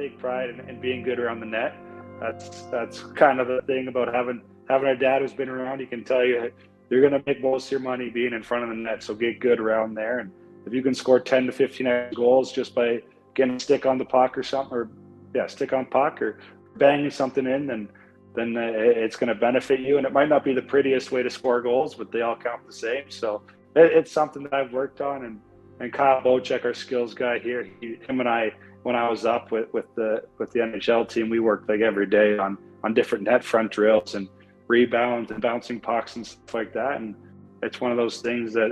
take pride in being good around the net. That's kind of the thing about having a dad who's been around. He can tell you you're going to make most of your money being in front of the net, so get good around there. And if you can score 10 to 15 goals just by getting a stick on the puck or something, stick on puck or banging something in, then it's going to benefit you. And it might not be the prettiest way to score goals, but they all count the same. So it's something that I've worked on. And Kyle Bocek, our skills guy here, him and I, when I was up with the NHL team, we worked like every day on different net front drills and rebounds and bouncing pucks and stuff like that. And it's one of those things that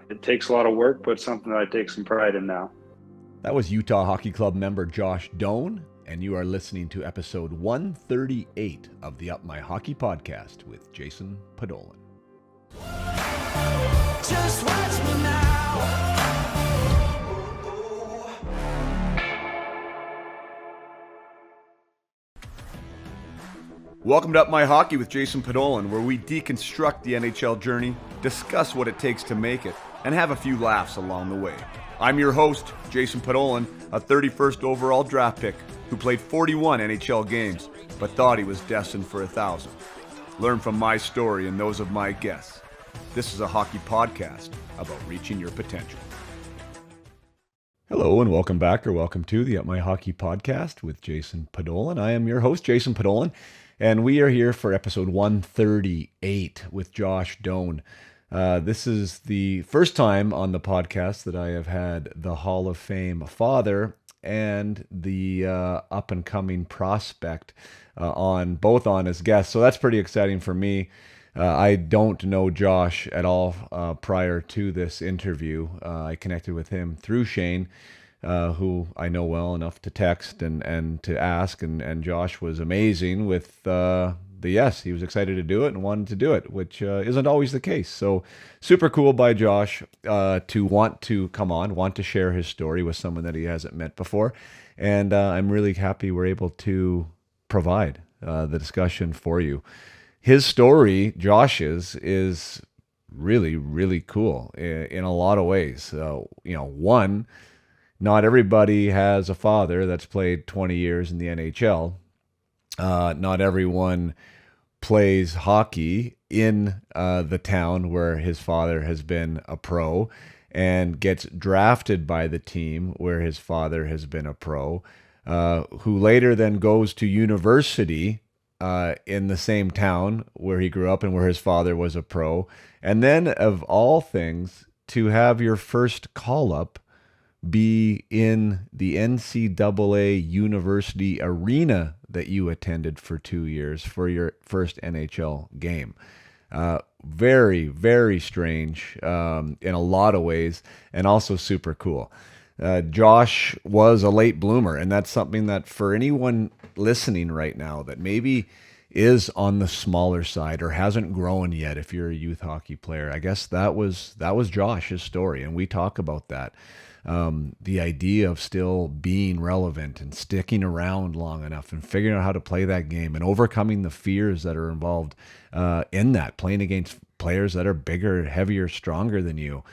it takes a lot of work, but something that I take some pride in now. That was Utah Hockey Club member Josh Doan, and you are listening to episode 138 of the Up My Hockey podcast with Jason Podollan. Just watch me now. Welcome to Up My Hockey with Jason Podollan, where we deconstruct the NHL journey, discuss what it takes to make it, and have a few laughs along the way. I'm your host, Jason Podollan, a 31st overall draft pick who played 41 NHL games, but thought he was destined for 1,000. Learn from my story and those of my guests. This is a hockey podcast about reaching your potential. Hello and welcome back, or welcome to the Up My Hockey podcast with Jason Podollan. I am your host, Jason Podollan, and we are here for episode 138 with Josh Doan. This is the first time on the podcast that I have had the Hall of Fame father and the up-and-coming prospect both on as guests. So that's pretty exciting for me. I don't know Josh at all prior to this interview. I connected with him through Shane, who I know well enough to text and to ask. And Josh was amazing with the yes. He was excited to do it and wanted to do it, which isn't always the case. So super cool by Josh to want to come on, want to share his story with someone that he hasn't met before. And I'm really happy we're able to provide the discussion for you. His story, Josh's, is really, really cool in a lot of ways. One, not everybody has a father that's played 20 years in the NHL. Not everyone plays hockey in the town where his father has been a pro and gets drafted by the team where his father has been a pro, who later then goes to university in the same town where he grew up and where his father was a pro. And then, of all things, to have your first call-up be in the NCAA university arena that you attended for 2 years for your first NHL game. Very, very strange in a lot of ways, and also super cool. Josh was a late bloomer, and that's something that for anyone listening right now that maybe is on the smaller side or hasn't grown yet, if you're a youth hockey player, I guess that was Josh's story, and we talk about that. The idea of still being relevant and sticking around long enough and figuring out how to play that game and overcoming the fears that are involved in that, playing against players that are bigger, heavier, stronger than you.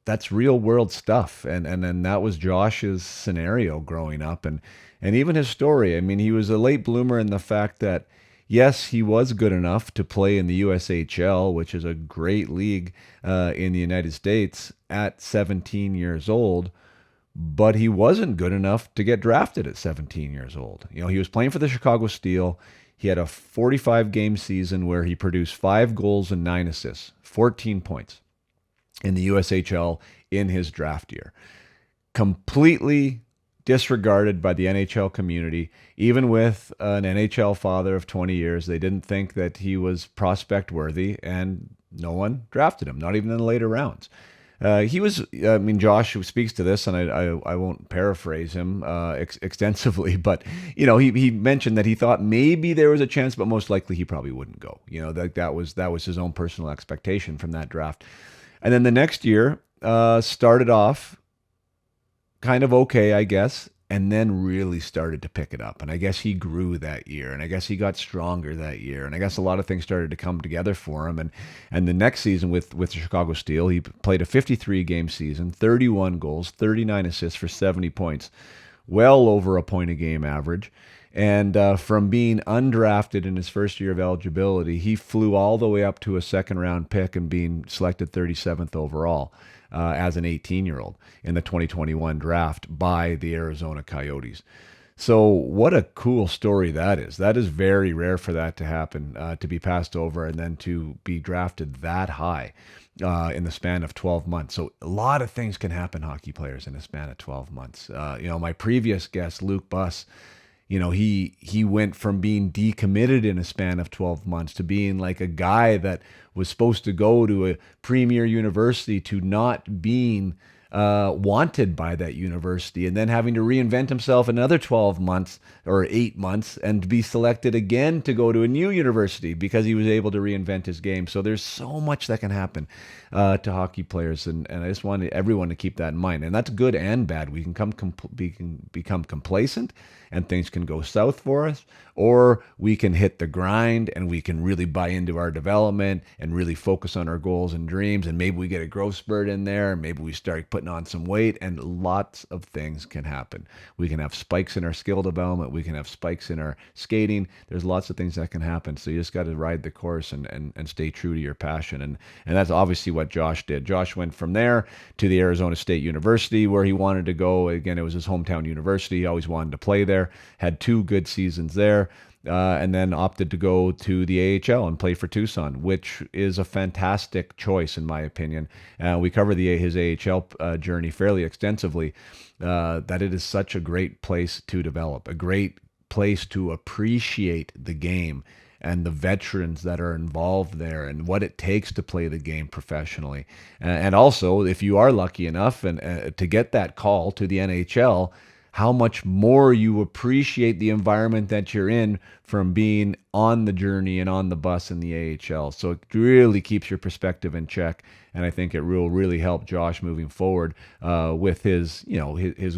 That's real world stuff. And that was Josh's scenario growing up and even his story. I mean, he was a late bloomer in the fact that, yes, he was good enough to play in the USHL, which is a great league in the United States, at 17 years old, but he wasn't good enough to get drafted at 17 years old. He was playing for the Chicago Steel. He had a 45-game season where he produced 5 goals and 9 assists, 14 points in the USHL in his draft year. Completely disregarded by the NHL community. Even with an NHL father of 20 years, they didn't think that he was prospect worthy, and no one drafted him, not even in the later rounds. Josh speaks to this, and I won't paraphrase him extensively, but he mentioned that he thought maybe there was a chance, but most likely he probably wouldn't go. That was his own personal expectation from that draft. And then the next year started off kind of okay, I guess, and then really started to pick it up. And I guess he grew that year, and I guess he got stronger that year, and I guess a lot of things started to come together for him. And the next season with the Chicago Steel, he played a 53 game season, 31 goals, 39 assists for 70 points, well over a point a game average. And from being undrafted in his first year of eligibility, he flew all the way up to a second round pick and being selected 37th overall as an 18-year-old in the 2021 draft by the Arizona Coyotes. So what a cool story that is. That is very rare for that to happen, to be passed over and then to be drafted that high in the span of 12 months. So a lot of things can happen, hockey players, in a span of 12 months. My previous guest, Luke Buss, he went from being decommitted in a span of 12 months to being like a guy that was supposed to go to a premier university to not being wanted by that university, and then having to reinvent himself another 12 months or 8 months and be selected again to go to a new university because he was able to reinvent his game. So there's so much that can happen to hockey players, and I just want everyone to keep that in mind. And that's good and bad. We can become complacent and things can go south for us, or we can hit the grind and we can really buy into our development and really focus on our goals and dreams, and maybe we get a growth spurt in there, and maybe we start putting on some weight, and lots of things can happen. We can have spikes in our skill development, we can have spikes in our skating. There's lots of things that can happen, so you just got to ride the course and stay true to your passion, and that's obviously what Josh did. Josh went from there to the Arizona State University, where he wanted to go. Again, it was his hometown university. He always wanted to play there. Had 2 good seasons there, and then opted to go to the AHL and play for Tucson, which is a fantastic choice in my opinion. We cover his AHL journey fairly extensively, that it is such a great place to develop, a great place to appreciate the game and the veterans that are involved there and what it takes to play the game professionally. And also, if you are lucky enough and to get that call to the NHL, how much more you appreciate the environment that you're in from being on the journey and on the bus in the AHL. So it really keeps your perspective in check, and I think it will really help Josh moving forward with his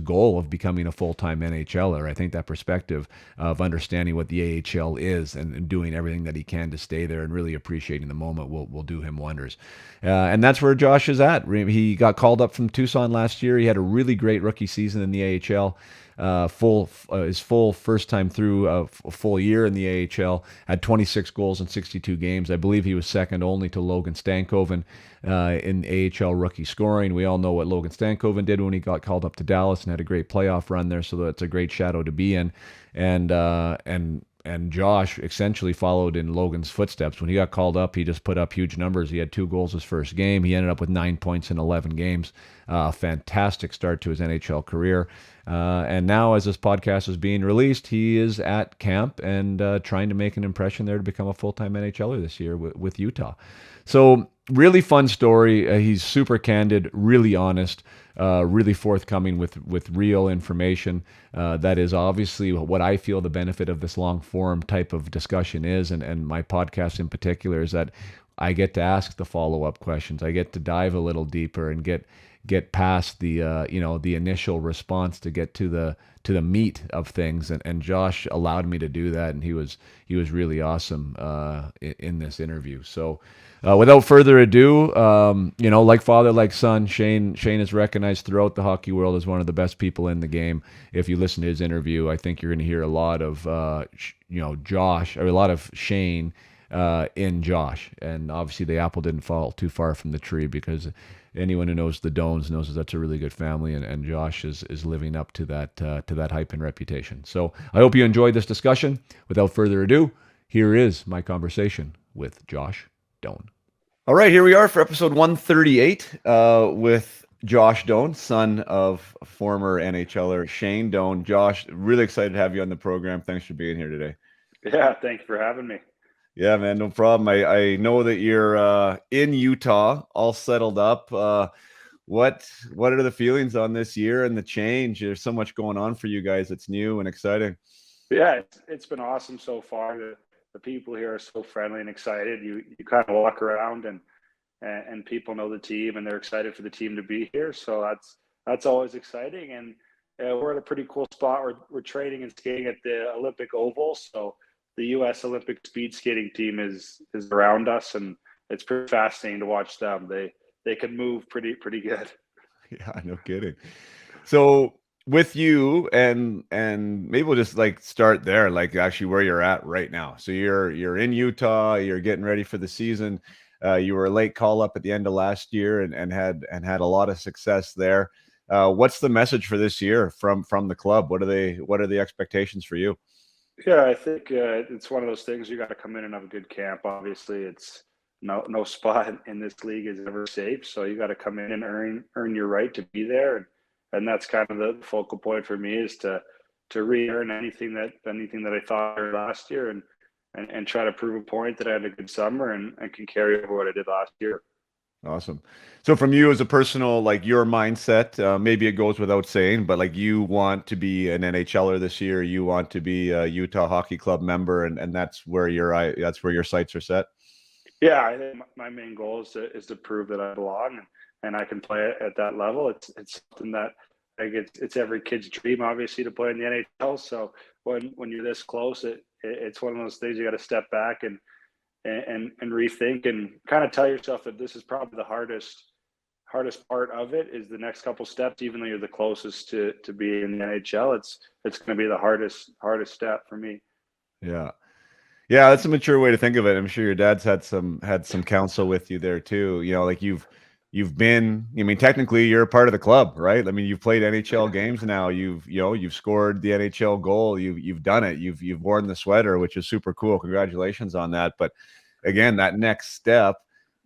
goal of becoming a full-time NHLer. I think that perspective of understanding what the AHL is and doing everything that he can to stay there and really appreciating the moment will do him wonders. And that's where Josh is at. He got called up from Tucson last year. He had a really great rookie season in the AHL. His full first time through a full year in the AHL, had 26 goals in 62 games. I believe he was second only to Logan Stankoven in AHL rookie scoring. We all know what Logan Stankoven did when he got called up to Dallas and had a great playoff run there, so that's a great shadow to be in. And Josh essentially followed in Logan's footsteps. When he got called up, he just put up huge numbers. He had 2 goals his first game. He ended up with 9 points in 11 games. Fantastic start to his NHL career. And now, as this podcast is being released, he is at camp and trying to make an impression there to become a full-time NHLer this year with Utah. So really fun story. He's super candid, really honest, really forthcoming with real information. That is obviously what I feel the benefit of this long form type of discussion is, and my podcast in particular, is that I get to ask the follow-up questions. I get to dive a little deeper and get past the the initial response to get to the meat of things, and Josh allowed me to do that, and he was really awesome in this interview. So without further ado, like father, like son, Shane is recognized throughout the hockey world as one of the best people in the game. If you listen to his interview, I think you're going to hear a lot of Josh, or a lot of Shane in Josh, and obviously the apple didn't fall too far from the tree, because anyone who knows the Doans knows that that's a really good family, and Josh is living up to that hype and reputation. So I hope you enjoyed this discussion. Without further ado, here is my conversation with Josh Doan. All right, here we are for episode 138 with Josh Doan, son of former NHLer Shane Doan. Josh, really excited to have you on the program. Thanks for being here today. Yeah, thank you for having me. Yeah, man, no problem. I know that you're in Utah, all settled up. What are the feelings on this year and the change? There's so much going on for you guys. It's new and exciting. Yeah, it's been awesome so far. The people here are so friendly and excited. You kind of walk around and people know the team and they're excited for the team to be here. So that's always exciting. And we're in a pretty cool spot. We're training and skating at the Olympic Oval, so the U.S. Olympic speed skating team is around us, and it's pretty fascinating to watch them. They can move pretty good. Yeah, no kidding. So with you and maybe we'll just like start there, like actually where you're at right now. So you're in Utah, you're getting ready for the season. You were a late call up at the end of last year and had a lot of success there. What's the message for this year from the club? What are the expectations for you? Yeah, I think it's one of those things you got to come in and have a good camp. Obviously, it's no spot in this league is ever safe, so you got to come in and earn your right to be there, and that's kind of the focal point for me is to re-earn anything that I thought I earned last year, and try to prove a point that I had a good summer and can carry over what I did last year. Awesome. So from you as a personal, like your mindset, maybe it goes without saying, but like you want to be an NHLer this year, you want to be a Utah Hockey Club member, and that's where your sights are set. Yeah, I think my main goal is to prove that I belong and I can play at that level. It's something that like it's every kid's dream, obviously, to play in the NHL. So when you're this close, it's one of those things you got to step back and rethink and kind of tell yourself that this is probably the hardest part of it is the next couple steps. Even though you're the closest to be in the NHL, it's going to be the hardest step for me. Yeah. Yeah, that's a mature way to think of it. I'm sure your dad's had some counsel with you there too. Like you've been, I mean, technically you're a part of the club, right? I mean, you've played NHL games now. You've scored the NHL goal. You've done it. You've worn the sweater, which is super cool. Congratulations on that. But again, that next step,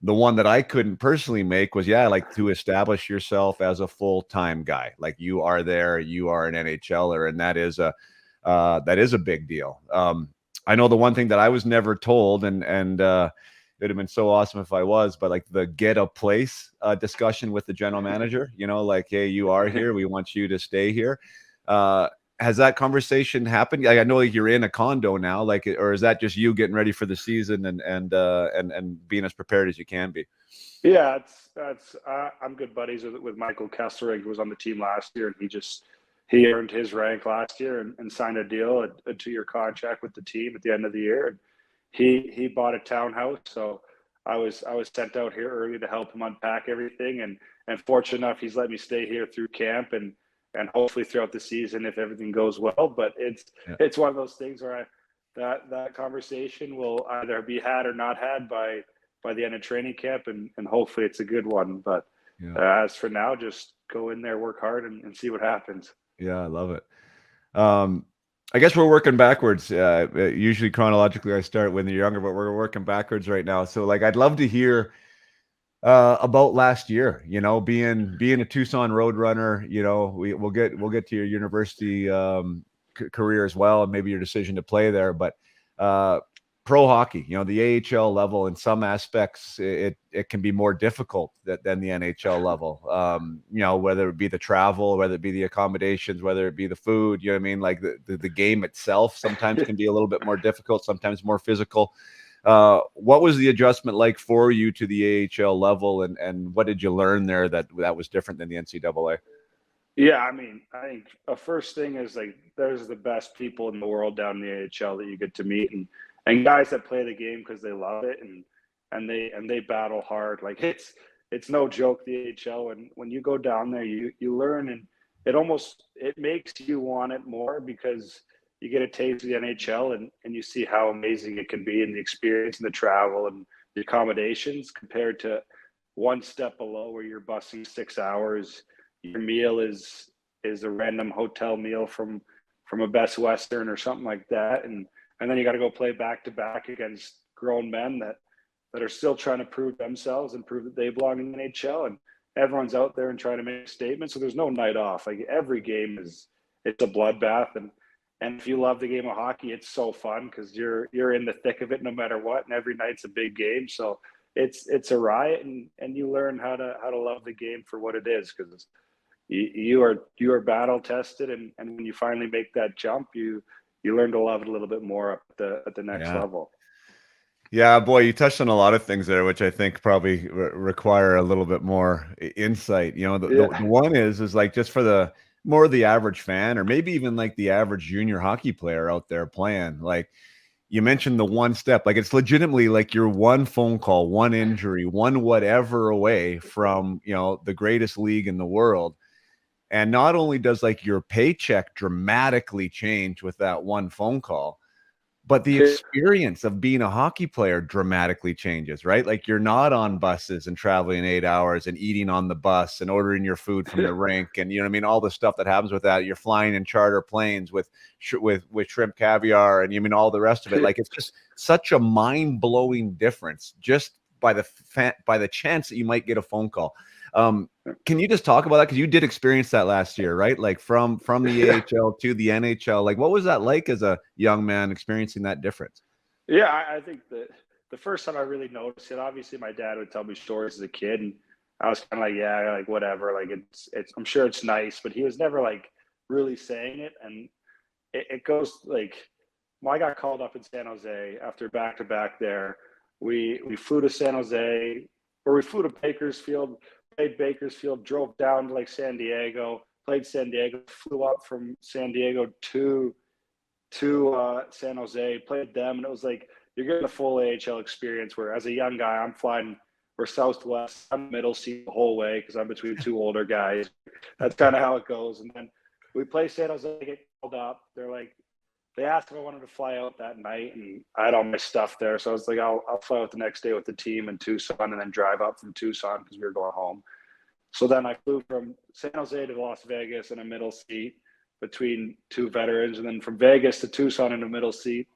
the one that I couldn't personally make was, yeah, like to establish yourself as a full-time guy. Like you are there, you are an NHLer, and that is a big deal. I know the one thing that I was never told, and it would have been so awesome if I was, but like the get a place discussion with the general manager, like, hey, you are here, we want you to stay here. Has that conversation happened? Like, I know like you're in a condo now, like, or is that just you getting ready for the season and being as prepared as you can be? Yeah, that's I'm good buddies with Michael Kessler, who was on the team last year, and he earned his rank last year and signed a deal, a 2-year contract with the team at the end of the year. And he bought a townhouse, so I was sent out here early to help him unpack everything, and fortunate enough, he's let me stay here through camp and hopefully throughout the season if everything goes well. But Yeah. it's one of those things where that conversation will either be had or not had by the end of training camp, and hopefully it's a good one. But Yeah. as for now, just go in there, work hard, and see what happens. Yeah, I love it. I guess we're working backwards. Usually chronologically, I start when you're younger, but we're working backwards right now. So, like, I'd love to hear about last year. Being a Tucson Roadrunner. We'll get to your university career as well, and maybe your decision to play there. But pro hockey, the AHL level in some aspects, it can be more difficult than the NHL level. Whether it be the travel, whether it be the accommodations, whether it be the food, you know what I mean? Like the game itself sometimes can be a little bit more difficult, sometimes more physical. What was the adjustment like for you to the AHL level, and what did you learn there that was different than the NCAA? Yeah, I mean, I think a first thing is like there's the best people in the world down in the AHL that you get to meet, and guys that play the game because they love it and they battle hard. Like it's no joke, the AHL. And when you go down there, you learn, and it makes you want it more because you get a taste of the NHL, and you see how amazing it can be, and the experience and the travel and the accommodations compared to one step below where you're busing 6 hours. Your meal is a random hotel meal from a Best Western or something like that, and then you got to go play back to back against grown men that are still trying to prove themselves and prove that they belong in the NHL, and everyone's out there and trying to make a statement. So there's no night off. Like every game it's a bloodbath, and if you love the game of hockey, it's so fun because you're in the thick of it no matter what, and every night's a big game. So it's a riot, and you learn how to love the game for what it is because you are battle tested, and when you finally make that jump, you learn to love it a little bit more up at the next Yeah. level. Yeah, boy, you touched on a lot of things there, which I think probably require a little bit more insight. The Yeah, one is like just for more the average fan, or maybe even like the average junior hockey player out there playing, like you mentioned the one step, like it's legitimately like you're one phone call, one injury, one whatever away from, the greatest league in the world. And not only does like your paycheck dramatically change with that one phone call, but the experience of being a hockey player dramatically changes, right? Like you're not on buses and traveling 8 hours and eating on the bus and ordering your food from the rink, and all the stuff that happens with that. You're flying in charter planes with shrimp caviar, and all the rest of it. Like it's just such a mind-blowing difference just by the chance that you might get a phone call. Can you just talk about that? Because you did experience that last year, right? Like from the AHL to the NHL. Like, what was that like as a young man experiencing that difference? Yeah, I think that the first time I really noticed it, obviously my dad would tell me stories as a kid, and I was kind of like, yeah, like whatever, like it's. I'm sure it's nice, but he was never like really saying it, and it goes like, when I got called up in San Jose after back to back there. We flew to San Jose, or we flew to Bakersfield, played Bakersfield, drove down to like San Diego, played San Diego, flew up from San Diego to San Jose, played them, and it was like you're getting a full AHL experience. Where as a young guy, I'm flying, we're Southwest, I'm middle seat the whole way because I'm between two older guys. That's kind of how it goes. And then we play San Jose, get called up. They asked if I wanted to fly out that night, and I had all my stuff there, so I was like, I'll fly out the next day with the team in Tucson, and then drive up from Tucson because we were going home. So then I flew from San Jose to Las Vegas in a middle seat between two veterans, and then from Vegas to Tucson in the middle seat.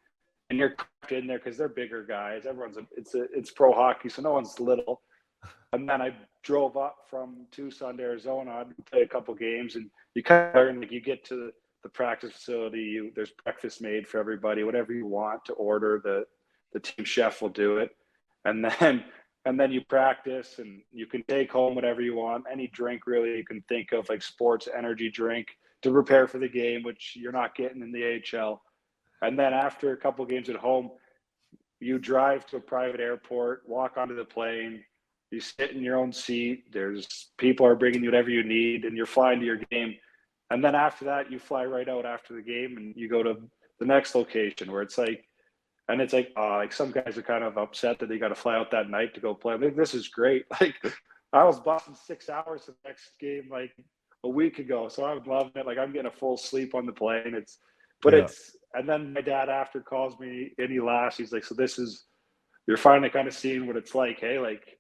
And you're in there because they're bigger guys. It's pro hockey, so no one's little. And then I drove up from Tucson to Arizona. I played a couple games, and you kind of learn, like, you get to the practice facility. There's breakfast made for everybody, whatever you want to order. The team chef will do it, and then you practice, and you can take home whatever you want, any drink really you can think of, like sports energy drink to prepare for the game, which you're not getting in the AHL. And then after a couple games at home, you drive to a private airport, walk onto the plane, you sit in your own seat. There's people are bringing you whatever you need, and you're flying to your game. And then after that, you fly right out after the game, and you go to the next location where it's like, and it's like some guys are kind of upset that they got to fly out that night to go play. I'm like, this is great. Like, I was busting 6 hours the next game like a week ago, so I'm loving it. Like, I'm getting a full sleep on the plane. And then my dad after calls me and he laughs. He's like, so you're finally kind of seeing what it's like, hey? Like,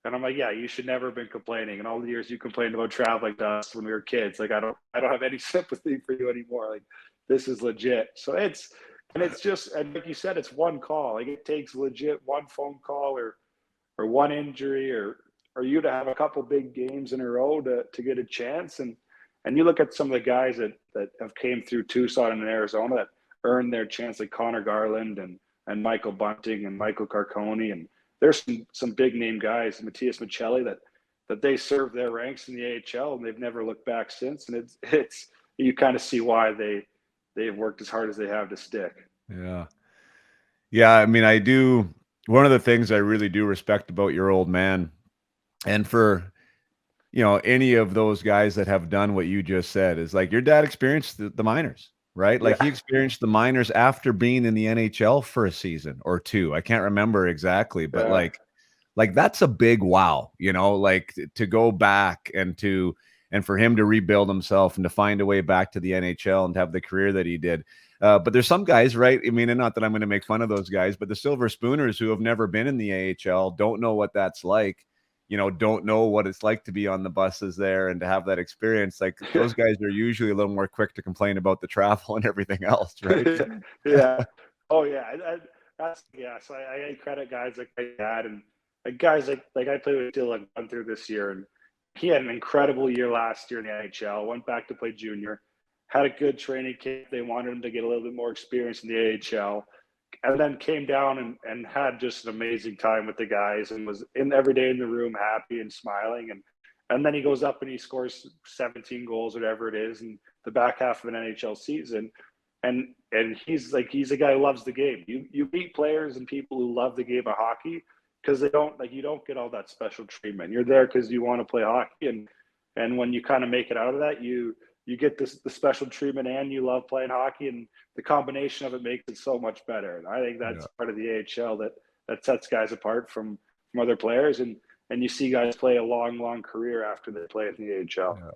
and I'm like, yeah, you should never have been complaining. And all the years you complained about traveling to us when we were kids, like, I don't have any sympathy for you anymore. Like, this is legit. So it's just, and like you said, it's one call. Like, it takes legit one phone call or one injury or you to have a couple big games in a row to get a chance. And you look at some of the guys that have came through Tucson and Arizona that earned their chance, like Connor Garland and Michael Bunting and Michael Carcone, and there's some big name guys, Matthias Michelli, that they served their ranks in the AHL and they've never looked back since. And it's you kind of see why they've worked as hard as they have to stick. Yeah. Yeah. I mean, I do. One of the things I really do respect about your old man, and for, any of those guys that have done what you just said, is like your dad experienced the minors, right? Like, he experienced the minors after being in the NHL for a season or two. I can't remember exactly, but like that's a big wow, like to go back and for him to rebuild himself and to find a way back to the NHL and to have the career that he did. But there's some guys, right? I mean, and not that I'm going to make fun of those guys, but the silver spooners who have never been in the AHL don't know what that's like. Don't know what it's like to be on the buses there and to have that experience. Like, those guys are usually a little more quick to complain about the travel and everything else, right? Yeah. Oh yeah. That's, yeah. So I credit guys like my dad and like guys like I played with Dylan through this year, and he had an incredible year last year in the NHL. Went back to play junior, had a good training camp. They wanted him to get a little bit more experience in the AHL, and then came down and had just an amazing time with the guys and was in every day in the room, happy and smiling. And then he goes up and he scores 17 goals, whatever it is, in the back half of an NHL season. And he's a guy who loves the game. You meet players and people who love the game of hockey because you don't get all that special treatment. You're there because you want to play hockey, and when you kind of make it out of that, you you get the special treatment and you love playing hockey, and the combination of it makes it so much better. And I think that's part of the AHL that sets guys apart from other players, and you see guys play a long career after they play in the AHL.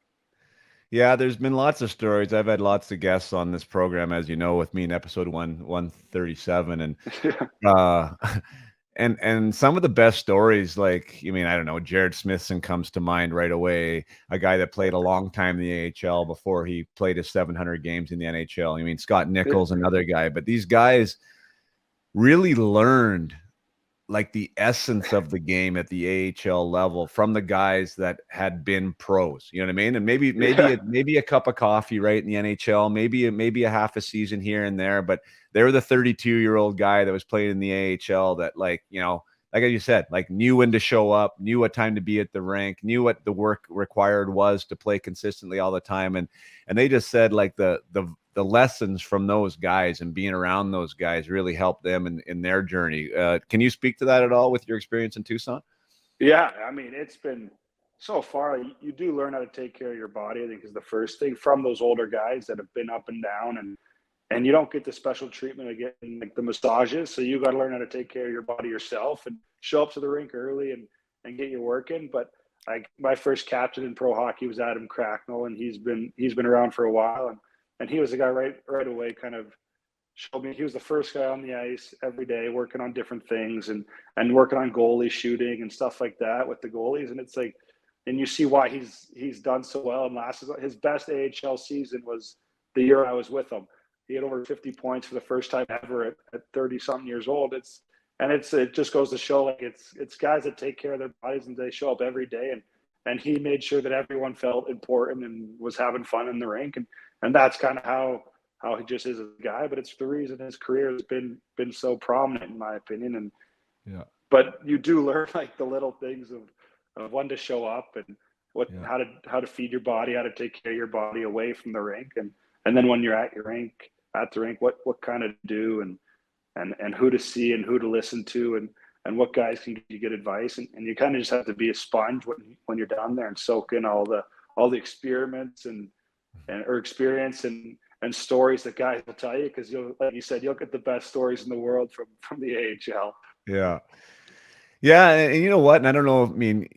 Yeah, there's been lots of stories. I've had lots of guests on this program, as you know, with me in episode 137, and uh, and some of the best stories, like, I mean, I don't know, Jared Smithson comes to mind right away, a guy that played a long time in the AHL before he played his 700 games in the NHL. I mean, Scott Nichols, another guy, but these guys really learned like the essence of the game at the AHL level from the guys that had been pros. You know what I mean? And maybe a cup of coffee right in the NHL, maybe a half a season here and there, but they were the 32-year-old guy that was playing in the AHL that, like, you know, like you said, like, knew when to show up, knew what time to be at the rink, knew what the work required was to play consistently all the time. And they just said, like, the lessons from those guys and being around those guys really helped them in their journey. Can you speak to that at all with your experience in Tucson? Yeah, I mean, it's been so far. You do learn how to take care of your body, I think, is the first thing from those older guys that have been up and down, and you don't get the special treatment of getting like the massages. So you got to learn how to take care of your body yourself and show up to the rink early and get your work in. But my first captain in pro hockey was Adam Cracknell, and he's been around for a while, and he was the guy right away kind of showed me. He was the first guy on the ice every day working on different things and working on goalie shooting and stuff like that with the goalies. And it's like, and you see why he's done so well. And his best AHL season was the year I was with him. He had over 50 points for the first time ever at 30 something years old. It just goes to show, like, it's guys that take care of their bodies and they show up every day. And he made sure that everyone felt important and was having fun in the rink. And that's kind of how he just is a guy, but it's the reason his career has been so prominent, in my opinion. And but you do learn, like, the little things of when to show up and how to feed your body, how to take care of your body away from the rink, and then when you're at the rink, what kind of do and who to see and who to listen to and what guys can give you good advice, and you kind of just have to be a sponge when you're down there and soak in all the experiments and experience and stories that guys will tell you, because like you said, you'll get the best stories in the world from the AHL. Yeah, and you know what? And I don't know. I mean,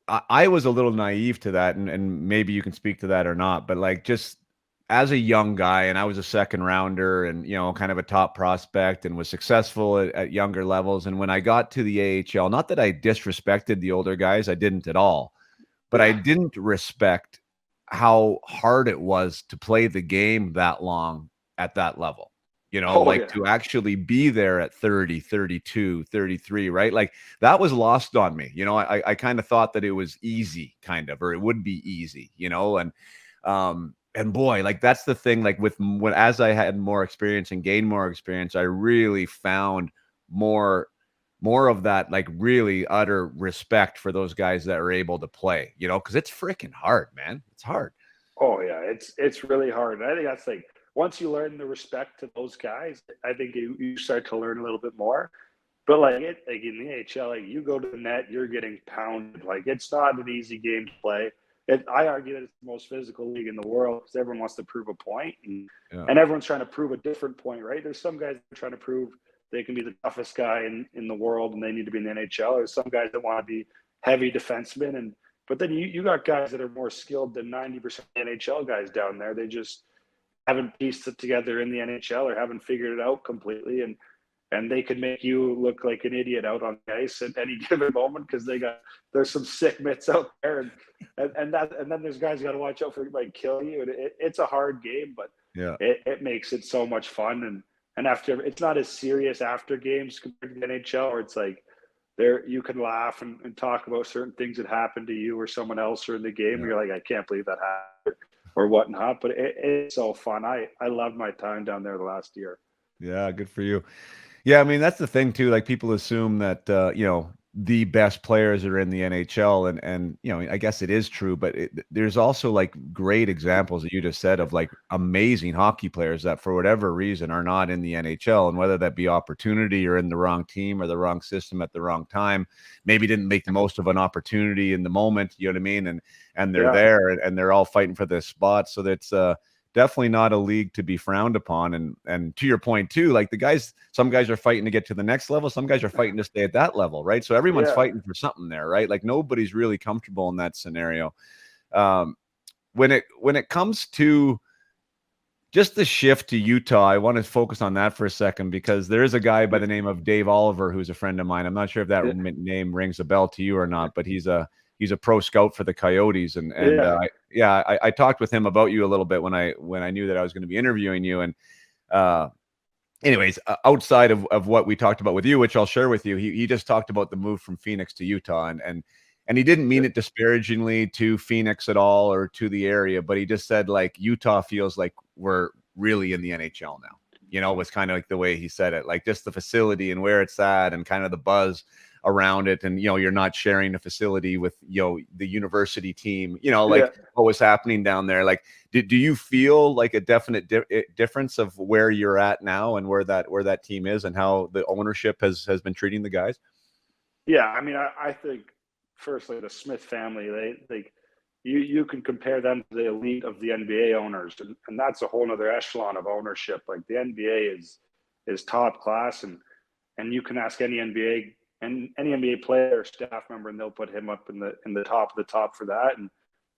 I was a little naive to that, and maybe you can speak to that or not. But, like, just as a young guy, and I was a second rounder, and, you know, kind of a top prospect, and was successful at younger levels. And when I got to the AHL, not that I disrespected the older guys, I didn't at all, but I didn't respect how hard it was to play the game that long at that level, you know, to actually be there at 30, 32, 33, right? Like, that was lost on me. You know, I kind of thought that it was easy, kind of, or it would be easy, you know, and boy, like, that's the thing, like, as I had more experience and gained more experience, I really found more of that, like, really utter respect for those guys that are able to play, you know, because it's freaking hard, man. It's hard. Oh yeah, it's really hard. And I think that's, like, once you learn the respect to those guys, I think you start to learn a little bit more. But like in the AHL, like, you go to the net, you're getting pounded. Like, it's not an easy game to play. I argue that it's the most physical league in the world because everyone wants to prove a point, and everyone's trying to prove a different point, right? There's some guys that are trying to prove they can be the toughest guy in the world and they need to be in the NHL. There's some guys that want to be heavy defensemen, but then you got guys that are more skilled than 90% of NHL guys down there. They just haven't pieced it together in the NHL or haven't figured it out completely, and they could make you look like an idiot out on the ice at any given moment because there's some sick mitts out there, and then there's guys you got to watch out for who might kill you. And it's a hard game, but it makes it so much fun. And after, it's not as serious after games compared to the NHL, where it's like there you can laugh and talk about certain things that happened to you or someone else or in the game. You're like, I can't believe that happened or whatnot. But it's so fun. I loved my time down there the last year. Yeah, good for you. Yeah, I mean, that's the thing too. Like, people assume that you know, the best players are in the NHL, and you know, I guess it is true, but there's also like great examples that you just said of like amazing hockey players that for whatever reason are not in the NHL, and whether that be opportunity or in the wrong team or the wrong system at the wrong time, maybe didn't make the most of an opportunity in the moment, you know what I mean? And they're Yeah, there and they're all fighting for this spot, so that's definitely not a league to be frowned upon. And to your point too, like some guys are fighting to get to the next level, some guys are fighting to stay at that level, right? So everyone's yeah, fighting for something there, right? Like nobody's really comfortable in that scenario. um when it comes to just the shift to Utah, I want to focus on that for a second because there is a guy by the name of Dave Oliver who's a friend of mine. I'm not sure if that yeah, name rings a bell to you or not, but he's a pro scout for the Coyotes, and yeah, I talked with him about you a little bit when I knew that I was going to be interviewing you, and uh, anyways, outside of what we talked about with you, which I'll share with you, he just talked about the move from Phoenix to Utah, and he didn't mean it disparagingly to Phoenix at all or to the area, but he just said like Utah feels like we're really in the NHL now. You know, was kind of like the way he said it, like just the facility and where it's at and kind of the buzz around it. And, you know, you're not sharing a facility with, you know, the university team, you know, yeah. like what was happening down there. Like, do you feel like a definite difference of where you're at now and where that team is and how the ownership has been treating the guys? Yeah, I mean, I think firstly the Smith family, you can compare them to the elite of the NBA owners, and that's a whole nother echelon of ownership. Like the NBA is top class, and you can ask any NBA and any NBA player or staff member, and they'll put him up in the top of the top for that.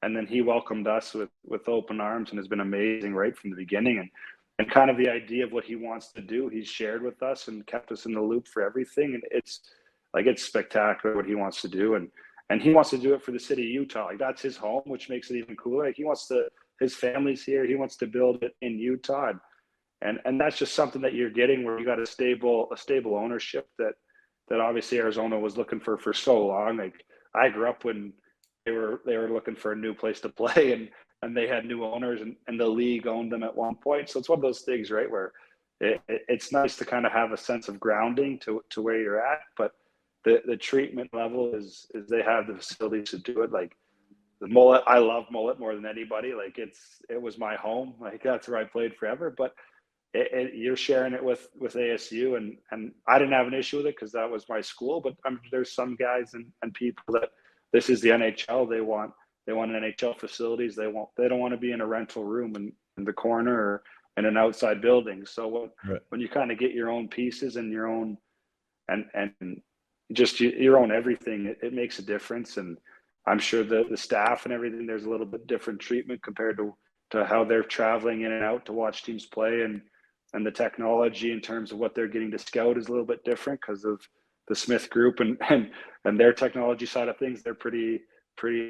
And then he welcomed us with open arms and has been amazing right from the beginning. And kind of the idea of what he wants to do, he's shared with us and kept us in the loop for everything. And it's spectacular what he wants to do. And he wants to do it for the city of Utah. Like that's his home, which makes it even cooler. Like he wants to, his family's here. He wants to build it in Utah. And that's just something that you're getting where you got a stable ownership that obviously Arizona was looking for so long. Like I grew up when they were looking for a new place to play, and they had new owners, and the league owned them at one point. So it's one of those things, right, where it's nice to kind of have a sense of grounding to where you're at, but the treatment level is they have the facilities to do it. Like the Mullet, I love Mullet more than anybody. Like it was my home. Like that's where I played forever. But you're sharing it with ASU, and I didn't have an issue with it because that was my school. But there's some guys and people that this is the NHL. They want NHL facilities. They don't want to be in a rental room in the corner or in an outside building. So Right. when you kind of get your own pieces and your own and just your own everything, it makes a difference. And I'm sure the staff and everything, there's a little bit different treatment compared to how they're traveling in and out to watch teams play, and the technology in terms of what they're getting to scout is a little bit different because of the Smith group and their technology side of things. They're pretty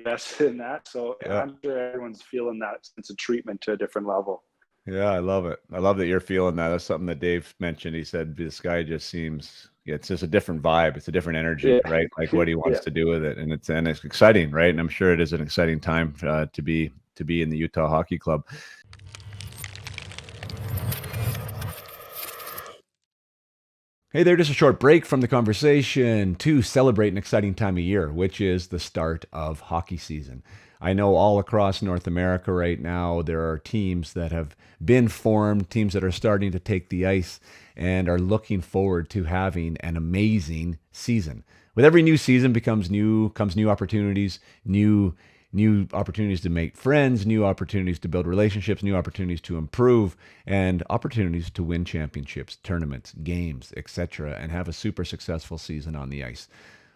vested in that. So Yeah. I'm sure everyone's feeling that sense of treatment to a different level. Yeah, I love it. I love that you're feeling that. That's something that Dave mentioned. He said this guy just seems, yeah, it's just a different vibe. It's a different energy, Yeah, right? Like what he wants yeah. to do with it, and it's exciting, right? And I'm sure it is an exciting time to be in the Utah Hockey Club. Hey there, just a short break from the conversation to celebrate an exciting time of year, which is the start of hockey season. I know all across North America right now, there are teams that have been formed, teams that are starting to take the ice and are looking forward to having an amazing season. With every new season comes new opportunities, new opportunities to make friends, new opportunities to build relationships, new opportunities to improve, and opportunities to win championships, tournaments, games, etc., and have a super successful season on the ice.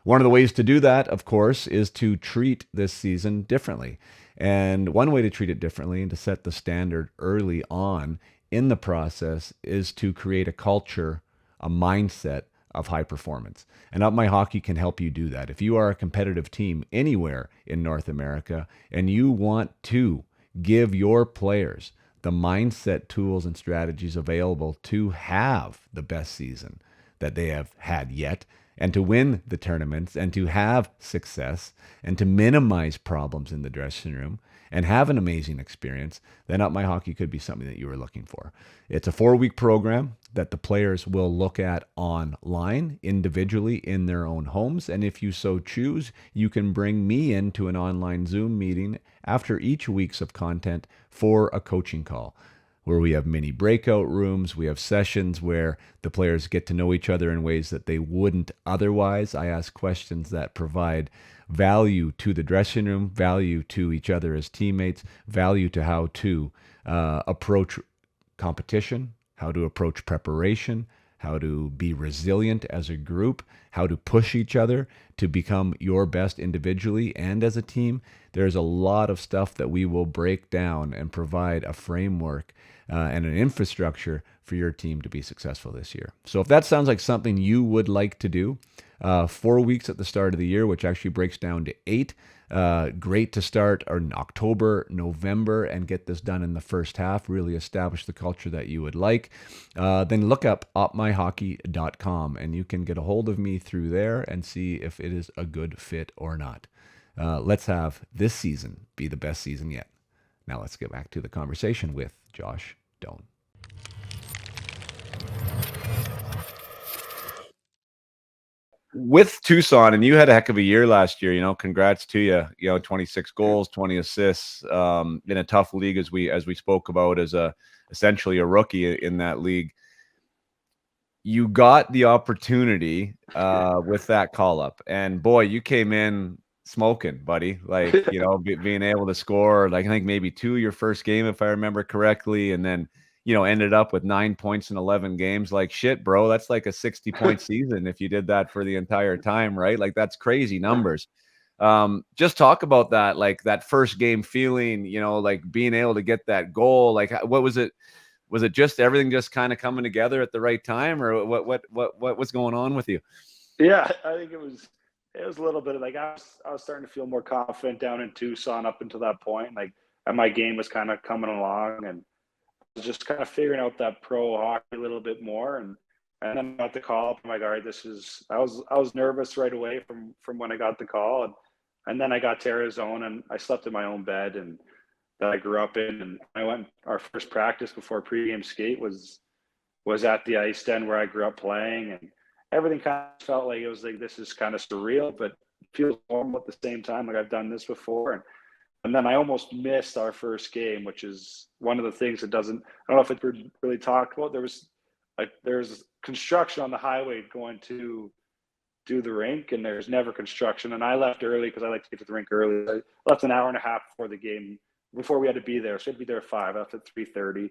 One of the ways to do that, of course, is to treat this season differently. And one way to treat it differently and to set the standard early on in the process is to create a culture, a mindset of high performance. And Up My Hockey can help you do that. If you are a competitive team anywhere in North America and you want to give your players the mindset, tools, and strategies available to have the best season that they have had yet, and to win the tournaments and to have success and to minimize problems in the dressing room and have an amazing experience, then Up My Hockey could be something that you were looking for. It's a 4-week program that the players will look at online, individually in their own homes. And if you so choose, you can bring me into an online Zoom meeting after each week's of content for a coaching call, where we have mini breakout rooms. We have sessions where the players get to know each other in ways that they wouldn't otherwise. I ask questions that provide value to the dressing room, value to each other as teammates, value to how to approach competition, how to approach preparation, how to be resilient as a group, how to push each other to become your best individually and as a team. There's a lot of stuff that we will break down and provide a framework and an infrastructure for your team to be successful this year. So if that sounds like something you would like to do, 4 weeks at the start of the year, which actually breaks down to 8. Great to start in October, November, and get this done in the first half, really establish the culture that you would like. Then look up upmyhockey.com, and you can get a hold of me through there and see if it is a good fit or not. Let's have this season be the best season yet. Now let's get back to the conversation with Josh Doan. With Tucson, and you had a heck of a year last year, congrats to you, 26 goals, 20 assists, in a tough league as we spoke about as essentially a rookie in that league. You got the opportunity with that call up, and boy, you came in smoking, buddy. Like, being able to score, like I think maybe 2 your first game, if I remember correctly, and then ended up with 9 points in 11 games. Like, shit, bro, that's like a 60-point season if you did that for the entire time, right? Like, that's crazy numbers. Just talk about that, like that first game feeling, like being able to get that goal. Like, what was it? Was it just everything just kind of coming together at the right time, or what's going on with you? Yeah, I think it was a little bit of like I was starting to feel more confident down in Tucson up until that point. Like, and my game was kind of coming along, and just kind of figuring out that pro hockey a little bit more, and then I got the call. I'm like, all right, I was nervous right away from when I got the call, and then I got to Arizona, and I slept in my own bed and that I grew up in, and I went. Our first practice before pregame skate was at the ice den where I grew up playing, and everything kind of felt like it was like, this is kind of surreal, but feels normal at the same time. Like, I've done this before, and then I almost missed our first game, which is one of the things that I don't know if it's really talked about. There's construction on the highway going to do the rink, and there's never construction. And I left early because I like to get to the rink early. I left an hour and a half before the game, before we had to be there. So we had to be there at 5. I left at 3:30,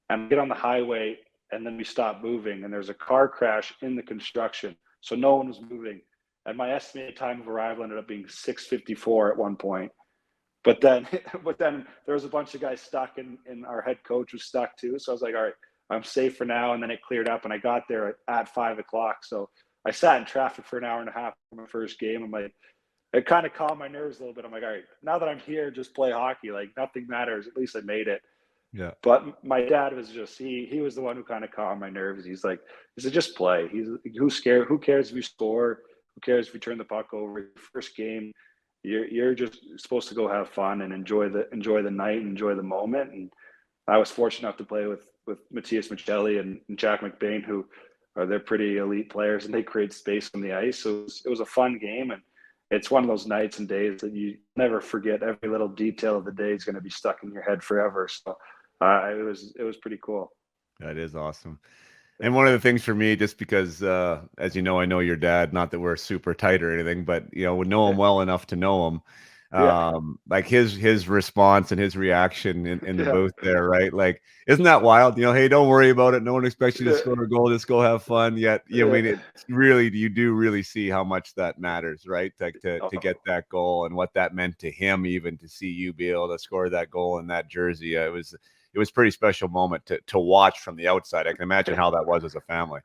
and get on the highway, and then we stopped moving, and there's a car crash in the construction. So no one was moving. And my estimated time of arrival ended up being 6:54 at one point. But then there was a bunch of guys stuck, and our head coach was stuck too. So I was like, all right, I'm safe for now. And then it cleared up, and I got there at 5 o'clock. So I sat in traffic for an hour and a half for my first game. I'm like, it kind of calmed my nerves a little bit. I'm like, all right, now that I'm here, just play hockey. Like, nothing matters. At least I made it. Yeah. But my dad was just, he was the one who kind of calmed my nerves. He said, just play. Who's scared? Who cares if you score? Who cares if you turn the puck over? Your first game, you're just supposed to go have fun and enjoy the night and enjoy the moment. And I was fortunate enough to play with Matthias Michelli and Jack McBain, who they're pretty elite players, and they create space on the ice. So it was a fun game, and it's one of those nights and days that you never forget. Every little detail of the day is going to be stuck in your head forever. So it was pretty cool. That is awesome. And one of the things for me, just because, as you know, I know your dad, not that we're super tight or anything, but, would know him well enough to know him. Like his response and his reaction in the booth there, right? Like, isn't that wild? Hey, don't worry about it. No one expects you to score a goal. Just go have fun. Yet, I mean, it's really, you do really see how much that matters, right? Like to get that goal and what that meant to him, even to see you be able to score that goal in that jersey. It was a pretty special moment to watch from the outside. I can imagine how that was as a family.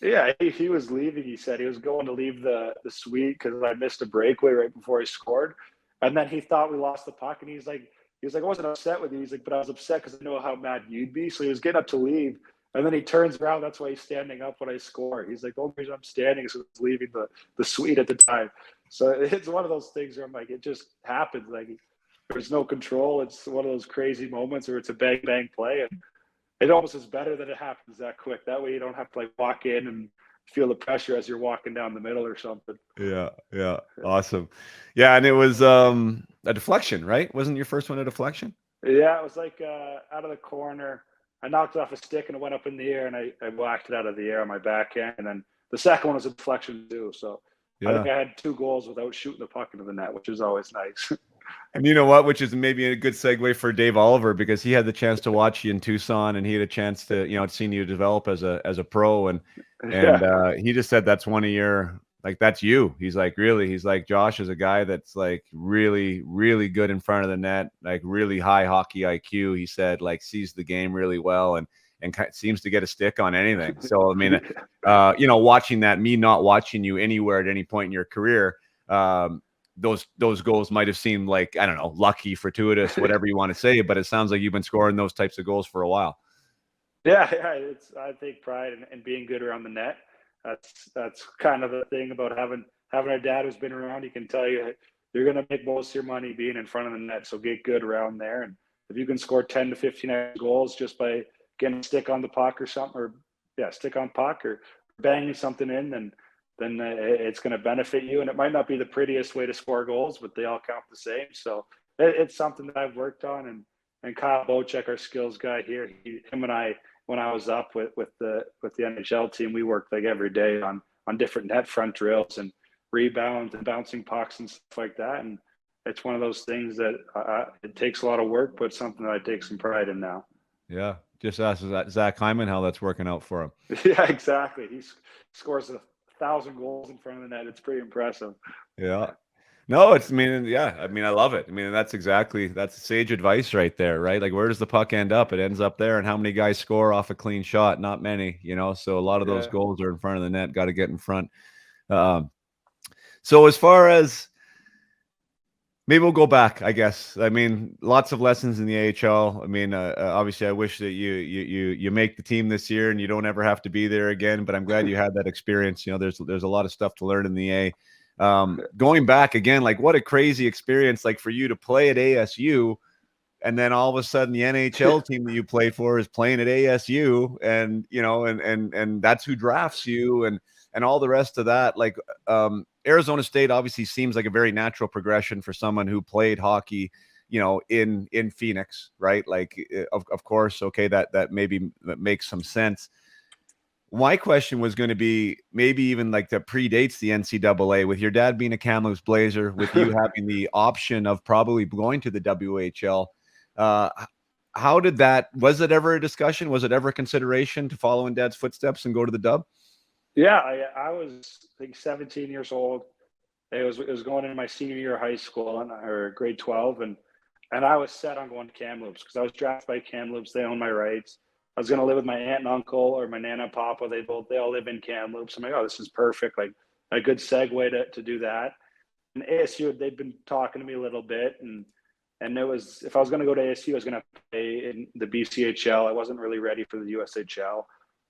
Yeah, he was leaving. He said he was going to leave the suite because I missed a breakaway right before he scored. And then he thought we lost the puck, and he's like, I wasn't upset with you. He's like, but I was upset because I know how mad you'd be. So he was getting up to leave, And then he turns around. That's why he's standing up when I score. He's like, the only reason I'm standing is because I was leaving the suite at the time. So it's one of those things where I'm like, it just happens. Like, there's no control. It's one of those crazy moments where it's a bang, bang play. And it almost is better that it happens that quick. That way you don't have to like walk in and feel the pressure as you're walking down the middle or something. Yeah, yeah, awesome. Yeah, and it was a deflection, right? Wasn't your first one a deflection? Yeah, it was like out of the corner. I knocked it off a stick and it went up in the air, and I whacked it out of the air on my backhand. And then the second one was a deflection too. So I Yeah. think I had 2 goals without shooting the puck into the net, which is always nice. And you know what? Which is maybe a good segue for Dave Oliver, because he had the chance to watch you in Tucson, and he had a chance to, seen you develop as a pro, and Yeah. he just said that's one of your, like, that's you. He's like, really, he's like, Josh is a guy that's like really, really good in front of the net, like really high hockey IQ. He said, like, sees the game really well, and seems to get a stick on anything. So I mean, watching that, me not watching you anywhere at any point in your career, those goals might have seemed like, I don't know, lucky, fortuitous, whatever you want to say, but it sounds like you've been scoring those types of goals for a while. Yeah, I take pride in being good around the net. That's kind of the thing about having a dad who's been around. He can tell you you're going to make most of your money being in front of the net. So get good around there, and if you can score 10 to 15 goals just by getting a stick on the puck or something, or stick on puck or banging something in, then it's going to benefit you. And it might not be the prettiest way to score goals, but they all count the same. So it's something that I've worked on. And Kyle Bocek, our skills guy here, him and I, when I was up with the NHL team, we worked like every day on different net front drills and rebounds and bouncing pucks and stuff like that. And it's one of those things that it takes a lot of work, but something that I take some pride in now. Yeah. Just ask Zach Hyman how that's working out for him. Yeah, exactly. He scores 1,000 goals in front of the net. It's pretty impressive. Yeah. No, I love it. I mean, that's sage advice right there, right? Like, where does the puck end up? It ends up there. And how many guys score off a clean shot? Not many, so a lot of those goals are in front of the net. Got to get in front. So as far as, maybe we'll go back, I guess. I mean, lots of lessons in the AHL. I mean, obviously, I wish that you make the team this year and you don't ever have to be there again. But I'm glad you had that experience. There's a lot of stuff to learn in the A. Going back again, like, what a crazy experience! Like, for you to play at ASU, and then all of a sudden the NHL team that you played for is playing at ASU, and and that's who drafts you, and all the rest of that. Like, Arizona State obviously seems like a very natural progression for someone who played hockey, in Phoenix, right? Like, of course, okay, that makes some sense. My question was going to be, maybe even like, that predates the NCAA, with your dad being a Kamloops Blazer, with you having the option of probably going to the WHL. How did that, was it ever a discussion? Was it ever a consideration to follow in dad's footsteps and go to the Dub? Yeah, I was, I think, 17 years old. It was going into my senior year of high school, or grade 12, and I was set on going to Kamloops because I was drafted by Kamloops. They own my rights. I was going to live with my aunt and uncle, or my nana and papa. They all live in Kamloops. I'm like, oh, this is perfect. Like, a good segue to do that. And ASU, they'd been talking to me a little bit, and it was, if I was going to go to ASU, I was going to play in the BCHL. I wasn't really ready for the USHL.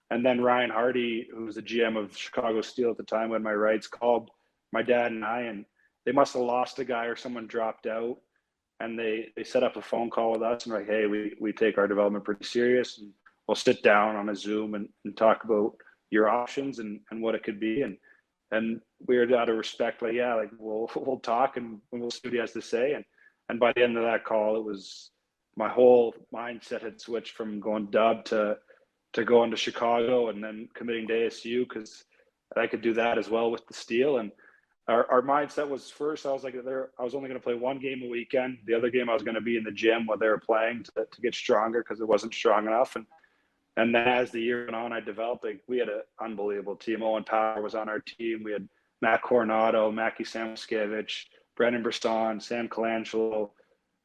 And then Ryan Hardy, who was the GM of Chicago Steel at the time when my rights, called my dad and I, and they must have lost a guy or someone dropped out. And they set up a phone call with us and like, hey, we take our development pretty serious, and we'll sit down on a Zoom and talk about your options and what it could be. And we were out of respect, like, yeah, like, we'll talk and we'll see what he has to say. And by the end of that call, it was, my whole mindset had switched from going Dub to going to Chicago and then committing to ASU, because I could do that as well with the Steel. And our mindset was, first, I was like, I was only going to play one game a weekend. The other game I was going to be in the gym while they were playing to get stronger, because it wasn't strong enough. And then as the year went on, I developed, like, we had an unbelievable team. Owen Power was on our team. We had Matt Coronado, Mackie Samoskevich, Brendan Brisson, Sam Colangelo.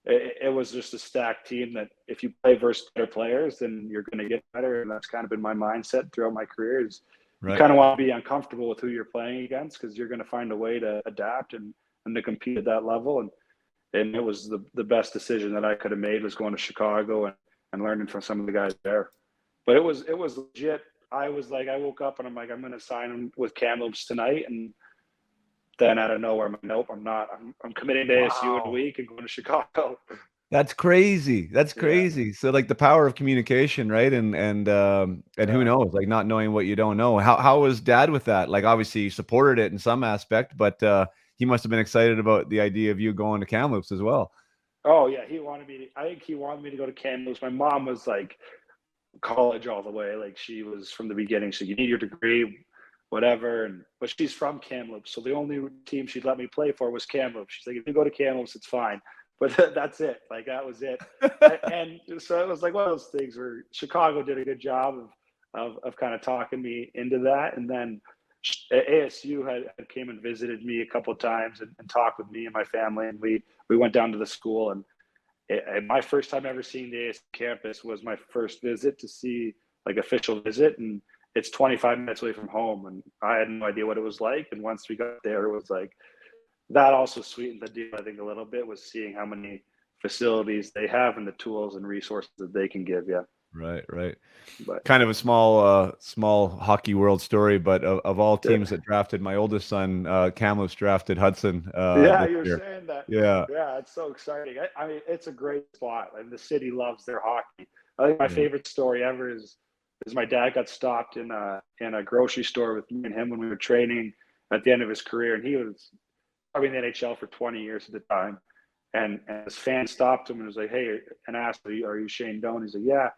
It was just a stacked team that if you play versus better players, then you're going to get better. And that's kind of been my mindset throughout my career, is you kind of want to be uncomfortable with who you're playing against, because you're going to find a way to adapt and to compete at that level. And it was the best decision that I could have made, was going to Chicago and learning from some of the guys there. but it was legit. I was like, I woke up and I'm like, I'm going to sign him with Kamloops tonight. And then out of nowhere, I'm like, nope, I'm not. I'm committing to ASU in a Wow. week and going to Chicago. That's crazy. That's Yeah. crazy. So like the power of communication, right? And who Yeah. knows, like not knowing what you don't know. How was dad with that? Like obviously he supported it in some aspect, but he must have been excited about the idea of you going to Kamloops as well. Oh yeah. I think he wanted me to go to Kamloops. My mom was like, college all the way. Like she was from the beginning. So you need your degree, whatever. But she's from Kamloops, so the only team she'd let me play for was Kamloops. She's like, if you go to Kamloops, it's fine. But that's it. Like that was it. And so it was like one of those things where Chicago did a good job of kind of talking me into that. And then ASU had came and visited me a couple of times and talked with me and my family, and we went down to the school. And my first time ever seeing the ASU campus was my first visit to see like official visit, and it's 25 minutes away from home, and I had no idea what it was like. And once we got there, it was like that also sweetened the deal. I think a little bit was seeing how many facilities they have and the tools and resources that they can give you. Right, right. But Kind of a small hockey world story, but of all yeah, teams that drafted my oldest son, Kamloops drafted Hudson yeah, this you're year. saying that. Yeah. Yeah, it's so exciting. I mean, it's a great spot, and the city loves their hockey. I think my Yeah. favorite story ever is my dad got stopped in a grocery store with me and him when we were training at the end of his career, and he was probably in the NHL for 20 years at the time. And this fan stopped him and was like, "Hey," and asked, "Are you Shane Doan?" He's like, "Yeah."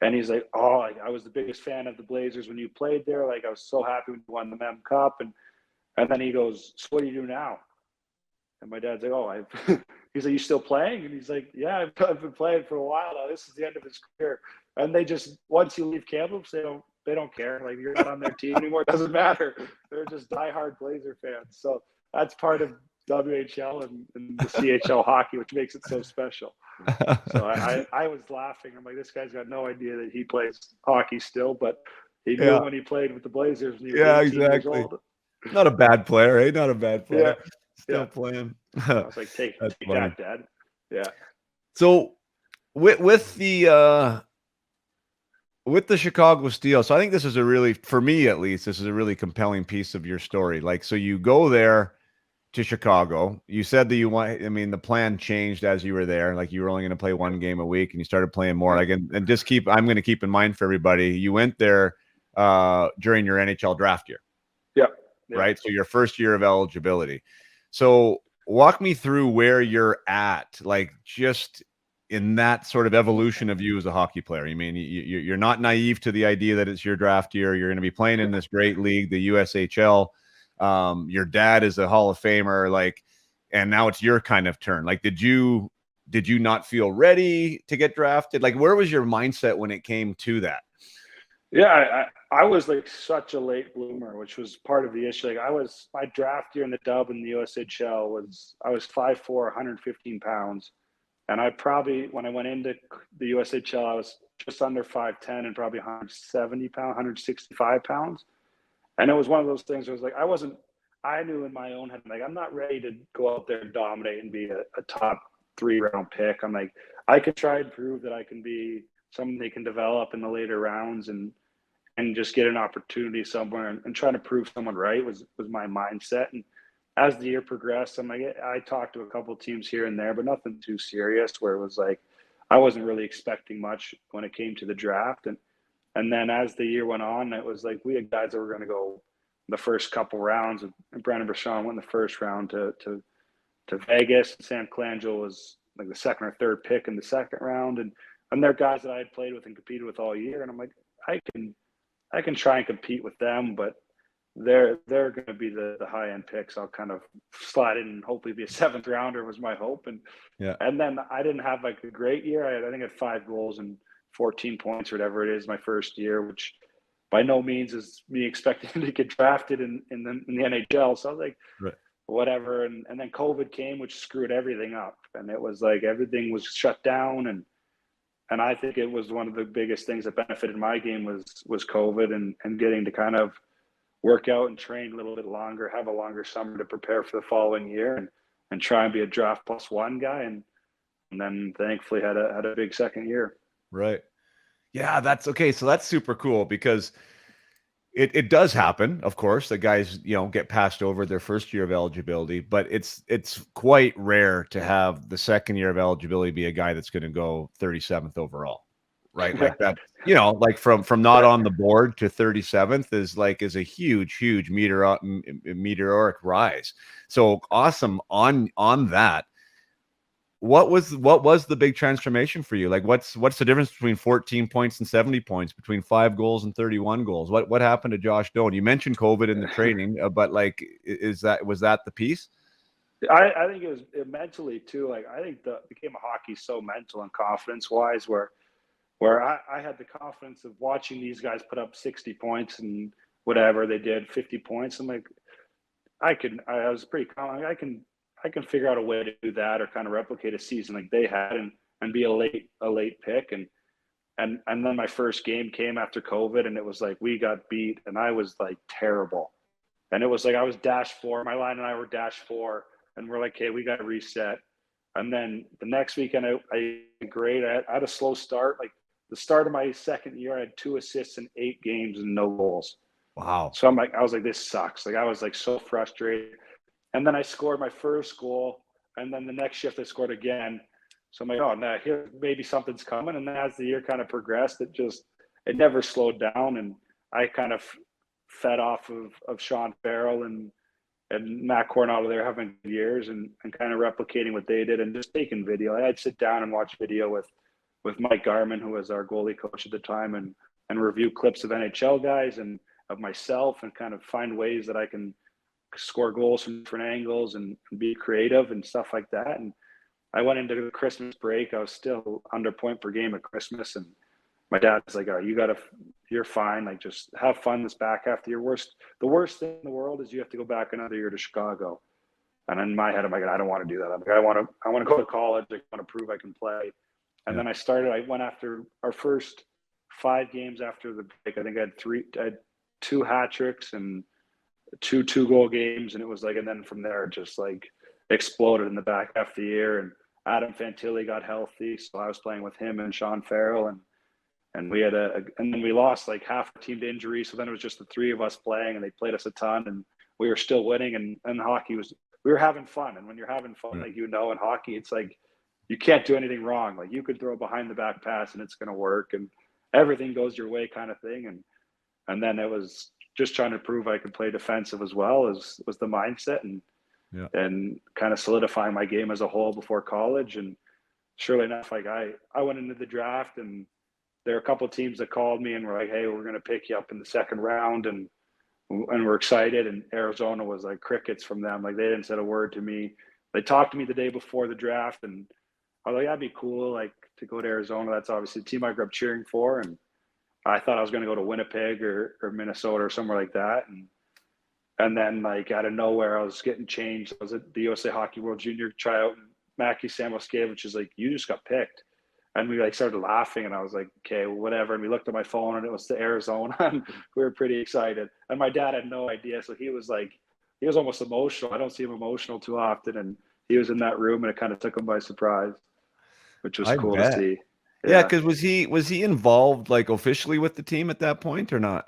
And he's like, "Oh, I was the biggest fan of the Blazers when you played there. Like, I was so happy when you won the Mem Cup." And then he goes, "So what do you do now?" And my dad's like, "Oh, he's like, you still playing?" And he's like, "Yeah, I've been playing for a while now. This is the end of his career." And they just, once you leave Kamloops, they don't care. Like, you're not on their team anymore. It doesn't matter. They're just diehard Blazer fans. So that's part of WHL and the CHL hockey, which makes it so special. So I was laughing. I'm like, this guy's got no idea that he plays hockey still, but he knew Yeah. when he played with the Blazers when he was Yeah, 18 years exactly. old. Not a bad player, eh? Not a bad Yeah, player. yeah. Still playing. I was like, take That's take funny. that, Dad. Yeah. So with the Chicago Steel, so I think this is a really, for me at least, this is a really compelling piece of your story. Like, so you go there to Chicago. You said that I mean, the plan changed as you were there. Like you were only going to play one game a week and you started playing more. Yeah. Like, and just I'm going to keep in mind for everybody, you went there during your NHL draft year, Yeah. Yeah. right? So your first year of eligibility. So walk me through where you're at, like just in that sort of evolution of you as a hockey player. I mean, you're not naive to the idea that it's your draft year. You're going to be playing in this great league, the USHL. Your dad is a Hall of Famer, like, and now it's your kind of turn. Like, did you not feel ready to get drafted? Like, where was your mindset when it came to that? Yeah, I was like such a late bloomer, which was part of the issue. Like my draft year in the dub in the USHL I was 5'4", 115 pounds. And I probably, when I went into the USHL, I was just under 5'10" and probably 170 pounds, 165 pounds. And it was one of those things where I wasn't, I knew in my own head, like, I'm not ready to go out there and dominate and be a top 3-round pick. I'm like, I could try and prove that I can be someone they can develop in the later rounds and just get an opportunity somewhere and trying to prove someone right was my mindset. And as the year progressed, I'm like, I talked to a couple of teams here and there, but nothing too serious where it was like, I wasn't really expecting much when it came to the draft. And then as the year went on, it was like, we had guys that were going to go the first couple rounds, and Brandon Brashon went in the first round to Vegas. Sam Colangelo was like the second or third pick in the second round. And they're guys that I had played with and competed with all year. And I'm like, I can try and compete with them, but they're going to be the high end picks. I'll kind of slide in and hopefully be a seventh rounder was my hope. Yeah. And then I didn't have like a great year. I think I had 5 goals and 14 points or whatever it is my first year, which by no means is me expecting to get drafted in the NHL. So I was like, Right. whatever. And then COVID came, which screwed everything up. And it was like everything was shut down. And I think it was one of the biggest things that benefited my game was COVID and getting to kind of work out and train a little bit longer, have a longer summer to prepare for the following year and try and be a draft plus one guy. And then thankfully had a big second year. Right. Yeah, that's okay. So that's super cool because it does happen, of course, that guys, get passed over their first year of eligibility, but it's quite rare to have the second year of eligibility be a guy that's going to go 37th overall, right? Like that, like from not on the board to 37th is a huge meteoric rise. So awesome on that. What was the big transformation for you? Like what's the difference between 14 points and 70 points, between 5 goals and 31 goals? What happened to Josh Doan? You mentioned COVID in the training, but like was that the piece? I think it mentally too. Like I think the game of hockey is so mental and confidence wise, where I had the confidence of watching these guys put up 60 points and whatever they did, 50 points. I'm like, I was pretty confident. I can figure out a way to do that or kind of replicate a season like they had and be a late pick. And then my first game came after COVID and it was like we got beat and I was like terrible. And it was like I was dash four. My line and I were dash four, and we're like, "Okay, we got to reset." And then the next weekend, I great. I had a slow start. Like the start of my second year, I had 2 assists in 8 games and no goals. Wow. So I was like, "This sucks." Like I was like so frustrated. And then I scored my first goal, and then the next shift I scored again. So I'm like, "Oh, no, here maybe something's coming." And then as the year kind of progressed, it never slowed down, and I kind of fed off of Sean Farrell and Matt Coronado. They're having years and kind of replicating what they did and just taking video. I'd sit down and watch video with Mike Garman, who was our goalie coach at the time, and review clips of NHL guys and of myself and kind of find ways that I can score goals from different angles and be creative and stuff like that. And I went into the Christmas break. I was still under point per game at Christmas, and my dad's like, "Oh, you're fine. Like, just have fun this back half of the year. The worst thing in the world is you have to go back another year to Chicago." And in my head, I'm like, "I don't want to do that. I'm like, I want to go to college. I want to prove I can play." And Yeah. then I went after our first 5 games after the break. I think I had 2 hat tricks and two-goal games. And it was like, and then from there, it just like exploded in the back half of the year. And Adam Fantilli got healthy. So I was playing with him and Sean Farrell and we had and then we lost like half the team to injury. So then it was just the three of us playing, and they played us a ton, and we were still winning. And hockey we were having fun. And when you're having fun, Yeah. like in hockey, it's like you can't do anything wrong. Like you could throw a behind the back pass and it's going to work, and everything goes your way, kind of thing. And then it was just trying to prove I could play defensive as well as was the mindset, Yeah. and kind of solidifying my game as a whole before college. And surely enough, like I went into the draft and there are a couple of teams that called me and were like, "Hey, we're going to pick you up in the second round," and we're excited. And Arizona was like crickets from them. Like they didn't say a word to me. They talked to me the day before the draft, and I was like, "That'd be cool, like to go to Arizona. That's obviously the team I grew up cheering for." And I thought I was going to go to Winnipeg or Minnesota or somewhere like that. And then like out of nowhere, I was getting changed. I was at the USA Hockey World Junior tryout, and Mackie Samoskevich is like, "You just got picked." And we like started laughing, and I was like, "Okay, well, whatever." And we looked at my phone, and it was to Arizona, and we were pretty excited. And my dad had no idea, so he was like, he was almost emotional. I don't see him emotional too often, and he was in that room, and it kind of took him by surprise, which was I cool to bet. see. Yeah, Yeah, because was he involved like officially with the team at that point or not?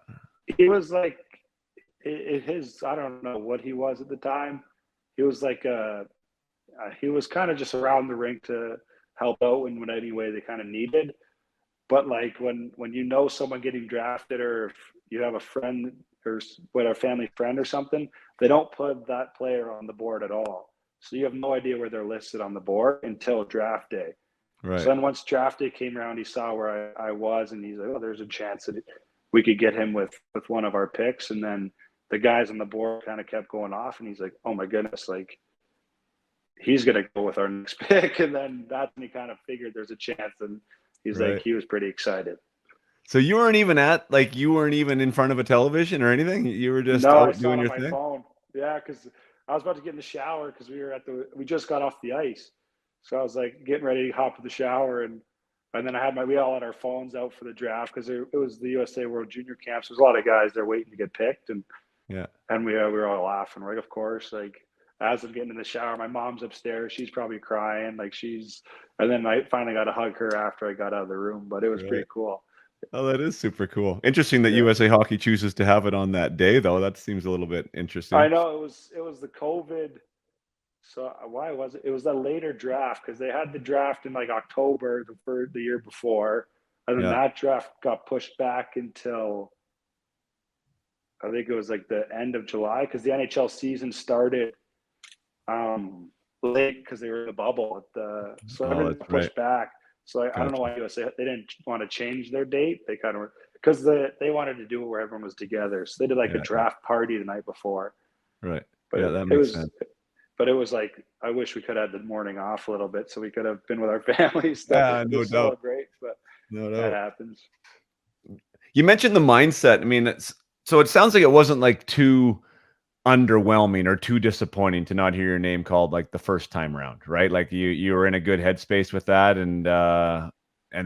he was like, his, I don't know what he was at the time. He was like he was kind of just around the rink to help out in any way they kind of needed. But like when someone getting drafted, or if you have a friend or what a family friend or something, they don't put that player on the board at all. So you have no idea where they're listed on the board until draft day. So Right. then once draft day came around, he saw where I was, and he's like, "Oh, there's a chance that we could get him with one of our picks." And then the guys on the board kind of kept going off, and he's like, "Oh my goodness, like he's gonna go with our next pick." And then that's when he kind of figured there's a chance, and he's like, Right. he was pretty excited. So you weren't even in front of a television or anything? You were just No, I out saw doing it on your my thing? phone. Yeah, because I was about to get in the shower because we just got off the ice, so I was like getting ready to hop in the shower, and then we all had our phones out for the draft because it was the USA World Junior Camps. There's a lot of guys there waiting to get picked, Yeah. and we were all laughing. Like, of course, like as I'm getting in the shower, my mom's upstairs. She's probably crying, and then I finally got to hug her after I got out of the room. But it was pretty Right. cool. Oh, that is super cool. Interesting that Yeah. USA Hockey chooses to have it on that day, though. That seems a little bit I interesting. know it was the COVID. So why was it? It was the later draft because they had the draft in like October the year before, and then Yeah. that draft got pushed back until I think it was like the end of July because the NHL season started um, late because they were in the bubble. So Oh, everything that's got right. pushed back. So I don't know Gotcha. why USA they didn't want to change their date. They kind of because they wanted to do it where everyone was together. So they did like a Yeah, yeah. draft party the night before. Right. But Yeah, it, that it makes was sense. but it was like I wish we could have had the morning off a little bit so we could have been with our families Yeah, to no doubt. celebrate. But No that doubt. happens. You mentioned the mindset. I mean, so it sounds like it wasn't like too underwhelming or too disappointing to not hear your name called like the first time round, right? Like you were in a good headspace with that, and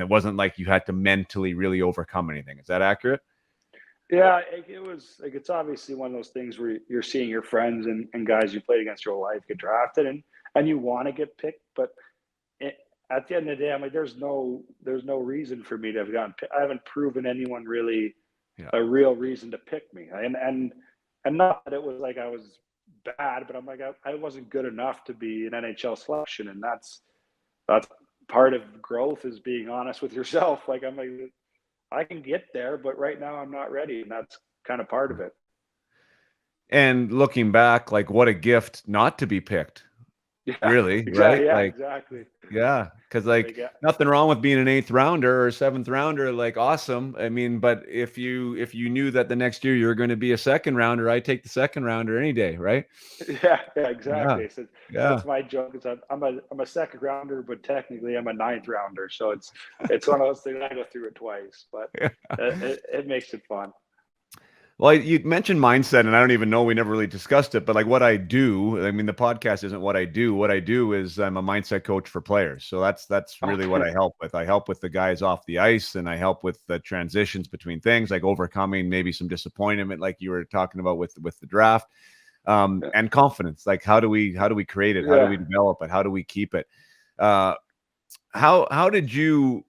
it wasn't like you had to mentally really overcome anything. Is that accurate? Yeah, it was like it's obviously one of those things where you're seeing your friends and guys you played against your whole life get drafted and you want to get picked, but it, at the end of the day, I'm like, there's no reason for me to have gotten picked. I haven't proven anyone really Yeah. a real reason to pick me, and not that it was like I was bad, but I'm like I wasn't good enough to be an NHL selection, and that's part of growth is being honest with yourself. Like I'm like I can get there, but right now I'm not ready, and that's kind of part of it. And looking back, like what a gift not to be picked, Yeah, really, exactly. right? Yeah, Like, exactly. yeah, because like Like, yeah, nothing wrong with being an eighth rounder or seventh rounder, like awesome. I mean, but if you knew that the next year you were going to be a second rounder, I take the second rounder any day, right? yeah, Yeah, exactly. So yeah. that's my joke. Is I'm a second rounder, but technically I'm a ninth rounder. So it's one of those things I go through it twice, but it makes it fun. Well, you mentioned mindset, and I don't even know, we never really discussed it, but like what I do, I mean, the podcast isn't what I do. What I do is I'm a mindset coach for players. So that's really what Okay. I help with. I help with the guys off the ice, and I help with the transitions between things, like overcoming maybe some disappointment, like you were talking about with the draft, and confidence. Like how do we create it? How do Yeah. we develop it? How do we keep it? Uh, how did you?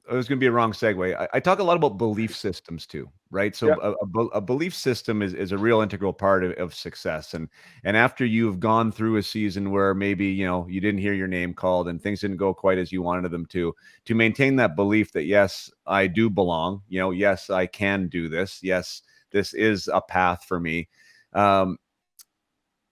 It was going to be a wrong segue. I talk a lot about belief systems too, right? So Yeah. a belief system is a real integral part of success. And after you've gone through a season where maybe you didn't hear your name called and things didn't go quite as you wanted them to maintain that belief that yes, I do belong. Yes, I can do this. Yes, this is a path for me. Um,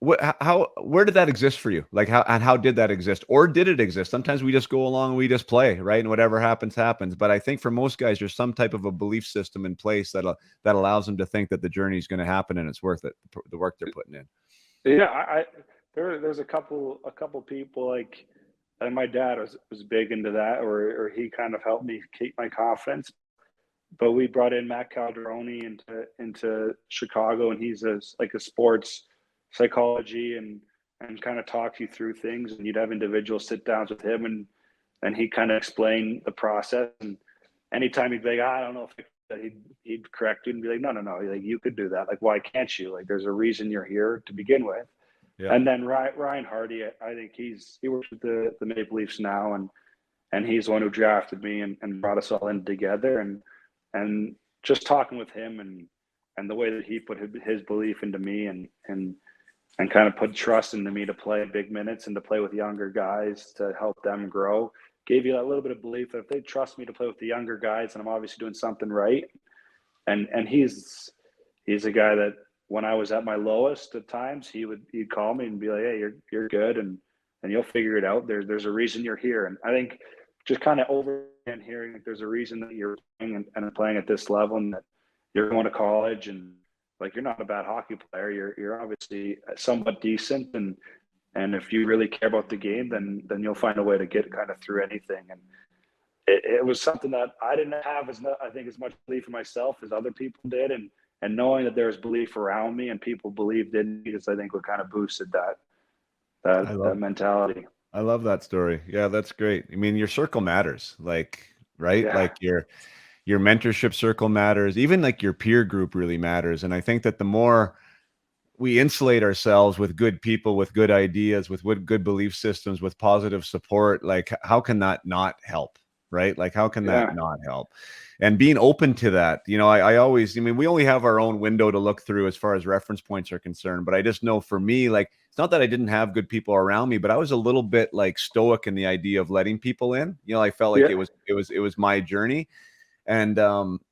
where did that exist for you? Like how did that exist, or did it exist? Sometimes we just go along and we just play, right? And whatever happens happens. But I think for most guys, there's some type of a belief system in place that allows them to think that the journey is going to happen and it's worth it, the work they're putting in. Yeah. There's a couple people like, and my dad was big into that, or he kind of helped me keep my confidence. But we brought in Matt Calderoni into Chicago, and he's like a sports psychology and kind of talk you through things. And you'd have individual sit downs with him, and he kind of explain the process. And anytime he'd be like, I don't know if that he'd correct you and be like, no, like you could do that. Like, why can't you? Like, there's a reason you're here to begin with. Yeah. And then Ryan Hardy, I think he works with the Maple Leafs now, and he's the one who drafted me and brought us all in together. And just talking with him and the way that he put his belief into me and kind of put trust into me to play big minutes and to play with younger guys to help them grow gave you a little bit of belief that if they trust me to play with the younger guys and I'm obviously doing something right. And he's a guy that when I was at my lowest at times he'd call me and be like, hey, you're good and you'll figure it out. There's a reason you're here. And I think just kind of over and hearing like there's a reason that you're playing and playing at this level and that you're going to college and like you're not a bad hockey player. You're obviously somewhat decent and if you really care about the game, then you'll find a way to get kind of through anything. And it was something that I didn't have I think as much belief in myself as other people did, and knowing that there was belief around me and people believed in me is I think what kind of boosted that I that love that mentality. I love that story. Yeah, that's great. I mean, your circle matters, like, right? Yeah, Like your mentorship circle matters, even like your peer group really matters. And I think that the more we insulate ourselves with good people, with good ideas, with good belief systems, with positive support, like how can that not help? right? Like, how can Yeah. that not help? And being open to that, I always, I mean, we only have our own window to look through as far as reference points are concerned. But I just know for me, like, it's not that I didn't have good people around me, but I was a little bit like stoic in the idea of letting people in. I felt like Yeah. it was my journey. And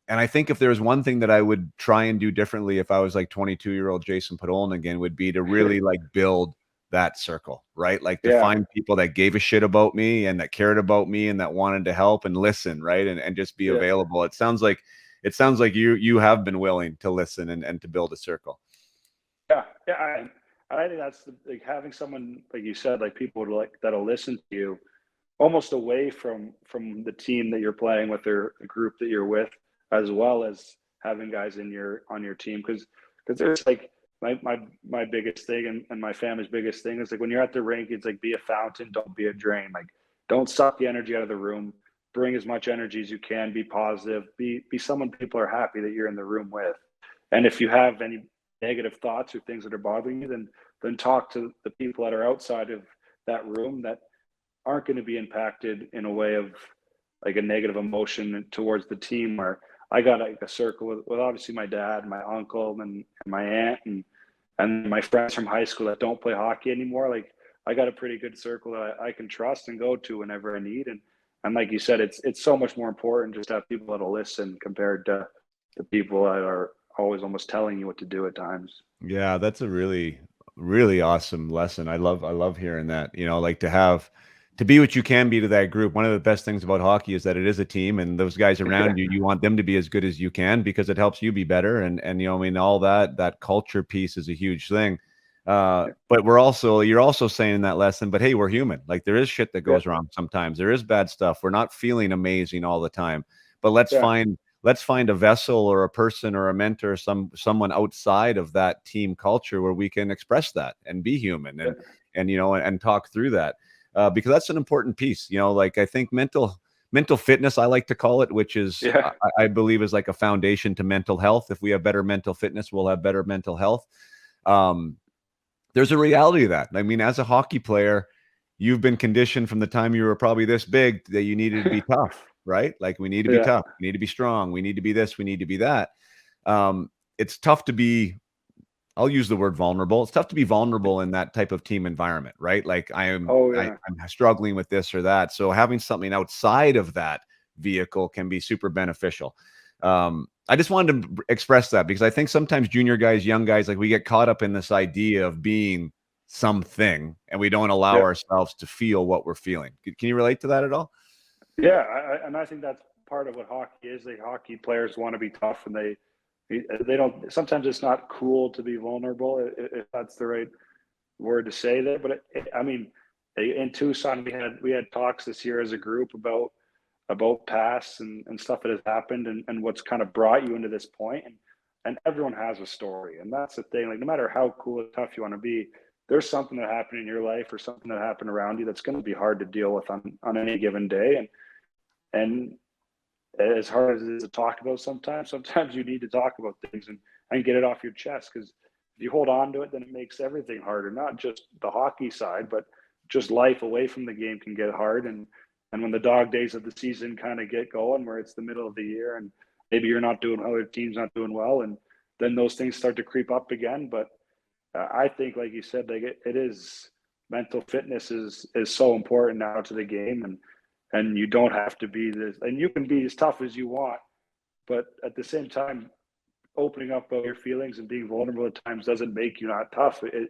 I think if there was one thing that I would try and do differently if I was like 22-year-old Jason Podollan again, would be to really like build that circle, right? Like to Yeah. find people that gave a shit about me and that cared about me and that wanted to help and listen, right? And just be Yeah. available. It sounds like you have been willing to listen and to build a circle. Yeah. Yeah. I think that's like having someone, like you said, like people like that'll listen to you almost away from the team that you're playing with or the group that you're with, as well as having guys on your team. Because there's like my biggest thing and my family's biggest thing is like when you're at the rink, it's like be a fountain, don't be a drain. Like don't suck the energy out of the room. Bring as much energy as you can. Be positive. Be someone people are happy that you're in the room with. And if you have any negative thoughts or things that are bothering you, then talk to the people that are outside of that room that aren't going to be impacted in a way of like a negative emotion towards the team. Or I got like a circle with obviously my dad, my uncle, and my aunt, and my friends from high school that don't play hockey anymore. Like I got a pretty good circle that I can trust and go to whenever I need. And like you said, it's so much more important just to have people that'll listen compared to the people that are always almost telling you what to do at times. Yeah, that's a really, really awesome lesson. I love hearing that. Like to be what you can be to that group. One of the best things about hockey is that it is a team, and those guys around you, you want them to be as good as you can because it helps you be better. And I mean, all that culture piece is a huge thing. But you're also saying in that lesson, but hey, we're human. Like there is shit that goes wrong sometimes. There is bad stuff. We're not feeling amazing all the time. But let's find a vessel or a person or a mentor, someone outside of that team culture where we can express that and be human and talk through that. Because that's an important piece, like I think mental fitness, I like to call it, which is, I believe is like a foundation to mental health. If we have better mental fitness, we'll have better mental health. There's a reality of that. I mean, as a hockey player, you've been conditioned from the time you were probably this big that you needed to be tough, right? Like we need to be tough, we need to be strong, we need to be this, we need to be that. It's tough to be, I'll use the word vulnerable. It's tough to be vulnerable in that type of team environment, right? Like I'm struggling with this or that. So having something outside of that vehicle can be super beneficial. I just wanted to express that because I think sometimes junior guys, young guys, like we get caught up in this idea of being something and we don't allow ourselves to feel what we're feeling. Can you relate to that at all? Yeah, and I think that's part of what hockey is. Like hockey players want to be tough, and they don't. Sometimes it's not cool to be vulnerable, if that's the right word to say there. But I mean, in Tucson, we had talks this year as a group about past and stuff that has happened and what's kind of brought you into this point. And everyone has a story, and that's the thing. Like no matter how cool or tough you want to be, there's something that happened in your life or something that happened around you that's going to be hard to deal with on any given day. And as hard as it is to talk about sometimes you need to talk about things and get it off your chest, because if you hold on to it, then it makes everything harder, not just the hockey side, but just life away from the game can get hard. And when the dog days of the season kind of get going, where it's the middle of the year and maybe you're not doing well, your team's not doing well, and then those things start to creep up again. But I think, like you said, like it is, mental fitness is so important now to the game. And you don't have to be this, and you can be as tough as you want, but at the same time, opening up about your feelings and being vulnerable at times doesn't make you not tough. It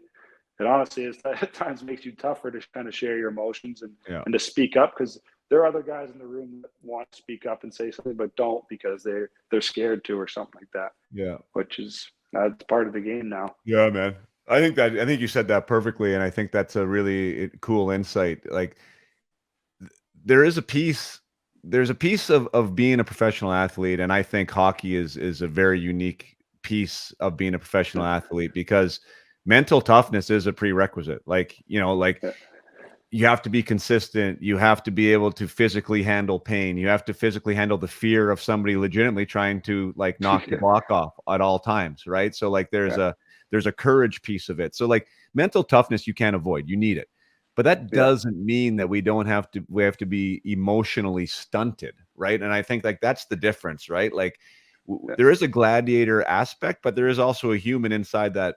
honestly is, at times makes you tougher to kind of share your emotions and to speak up, because there are other guys in the room that want to speak up and say something but don't because they're scared to or something like that. Yeah, which is that's part of the game now. Yeah, man. I think you said that perfectly, and I think that's a really cool insight. Like there is a piece there's a piece of being a professional athlete, and I think hockey is a very unique piece of being a professional athlete because mental toughness is a prerequisite. Like, you have to be consistent. You have to be able to physically handle pain. You have to physically handle the fear of somebody legitimately trying to like knock the block off at all times, right? So like there's a courage piece of it. So like mental toughness you can't avoid. You need it. but that doesn't mean that we have to be emotionally stunted, right? And I think like that's the difference, right? Like there is a gladiator aspect, but there is also a human inside that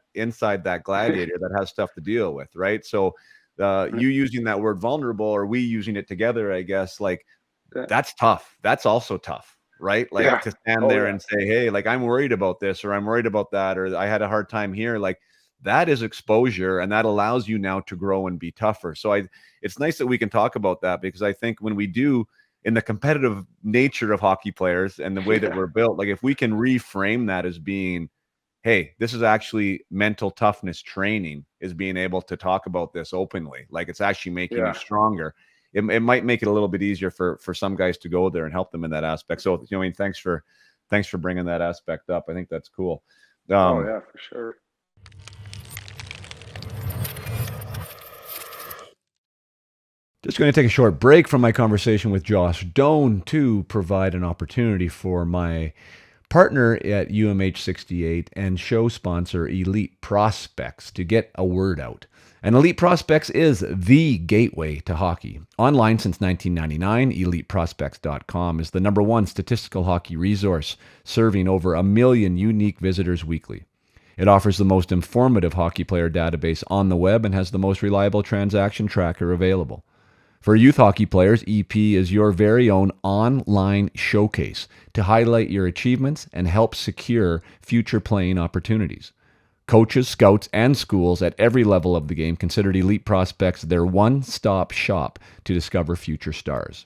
gladiator that has stuff to deal with, right? So you using that word vulnerable, or we using it together, I guess, like that's tough. That's also tough, right? Like to stand there and say, hey, like I'm worried about this, or I'm worried about that, or I had a hard time here. Like that is exposure, and that allows you now to grow and be tougher. So it's nice that we can talk about that, because I think when we do, in the competitive nature of hockey players and the way that we're built, like if we can reframe that as being, hey, this is actually mental toughness training, is being able to talk about this openly. Like it's actually making you stronger. It might make it a little bit easier for some guys to go there and help them in that aspect. So, you know, I mean, thanks for bringing that aspect up. I think that's cool. For sure. Just going to take a short break from my conversation with Josh Doan to provide an opportunity for my partner at UMH68 and show sponsor Elite Prospects to get a word out. And Elite Prospects is the gateway to hockey. Online since 1999, eliteprospects.com is the #1 statistical hockey resource, serving over 1 million unique visitors weekly. It offers the most informative hockey player database on the web and has the most reliable transaction tracker available. For youth hockey players, EP is your very own online showcase to highlight your achievements and help secure future playing opportunities. Coaches, scouts, and schools at every level of the game considered Elite Prospects their one-stop shop to discover future stars.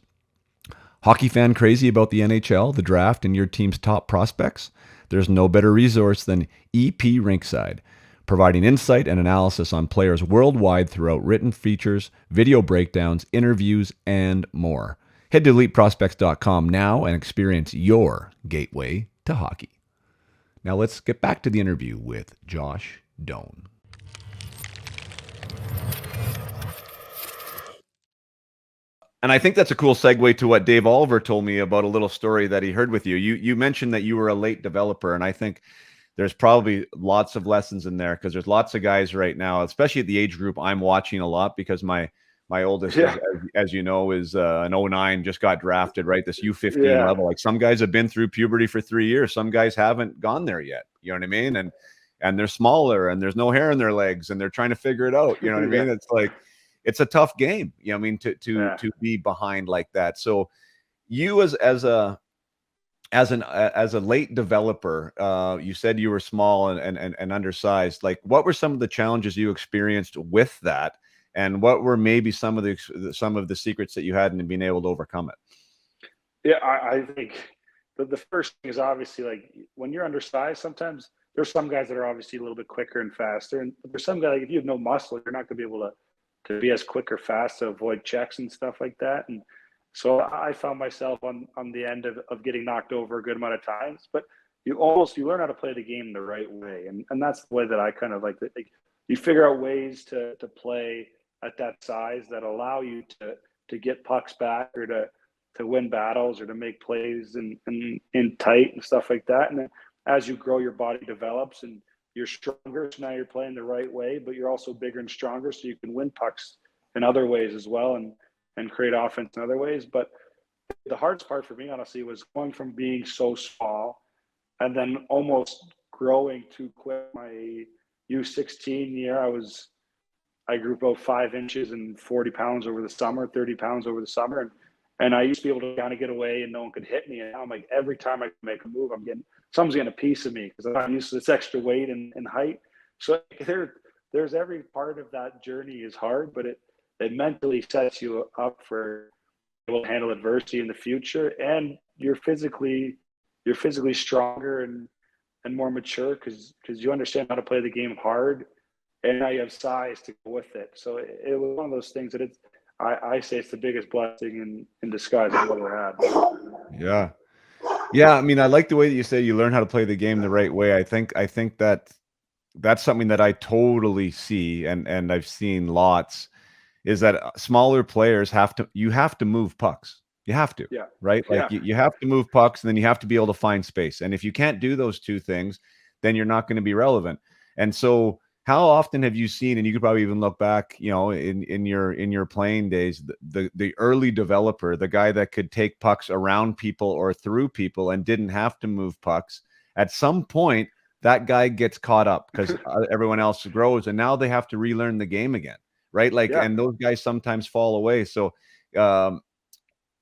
Hockey fan crazy about the NHL, the draft, and your team's top prospects? There's no better resource than EP Rinkside, providing insight and analysis on players worldwide throughout written features, video breakdowns, interviews, and more. Head to eliteprospects.com now and experience your gateway to hockey. Now let's get back to the interview with Josh Doan. And I think that's a cool segue to what Dave Oliver told me about a little story that he heard with you. You mentioned that you were a late developer, and I think there's probably lots of lessons in there, because there's lots of guys right now, especially at the age group I'm watching a lot, because my oldest, as you know, is an 09, just got drafted, right? This U15 level. Like some guys have been through puberty for 3 years. Some guys haven't gone there yet. You know what I mean? And they're smaller, and there's no hair in their legs, and they're trying to figure it out. You know what I mean? It's like, it's a tough game. You know what I mean? To be behind like that. So you as a late developer, you said you were small and undersized. Like, what were some of the challenges you experienced with that, and what were maybe some of the secrets that you had in being able to overcome it? Yeah, I think the first thing is obviously, like, when you're undersized, sometimes there's some guys that are obviously a little bit quicker and faster, and there's some guys, like, if you have no muscle, you're not going to be able to be as quick or fast to avoid checks and stuff like that. And so I found myself on the end of getting knocked over a good amount of times, but you learn how to play the game the right way. And that's the way that I kind of like to, like, you figure out ways to play at that size that allow you to get pucks back, or to win battles, or to make plays in tight and stuff like that. And then as you grow, your body develops and you're stronger. So now you're playing the right way, but you're also bigger and stronger, so you can win pucks in other ways as well, and create offense in other ways. But the hardest part for me, honestly, was going from being so small and then almost growing too quick. My U16 year, I grew about 5 inches and 40 pounds over the summer, 30 pounds over the summer. And I used to be able to kind of get away and no one could hit me. And now I'm like, every time I make a move, someone's getting a piece of me, because I'm not used to this extra weight and height. So there's every part of that journey is hard, but it mentally sets you up for able to handle adversity in the future. And you're physically stronger and more mature, because you understand how to play the game hard, and now you have size to go with it. So it was one of those things that I say it's the biggest blessing in disguise I've ever had. Yeah. I mean, I like the way that you say you learn how to play the game the right way. I think that's something that I totally see, and I've seen lots, is that smaller players have to move pucks. You have to, right? Like you have to move pucks, and then you have to be able to find space. And if you can't do those two things, then you're not going to be relevant. And so how often have you seen, and you could probably even look back, you know, in your playing days, the early developer, the guy that could take pucks around people or through people and didn't have to move pucks. At some point, that guy gets caught up because everyone else grows, and now they have to relearn the game again, right? Like, Yeah. and those guys sometimes fall away. So, um,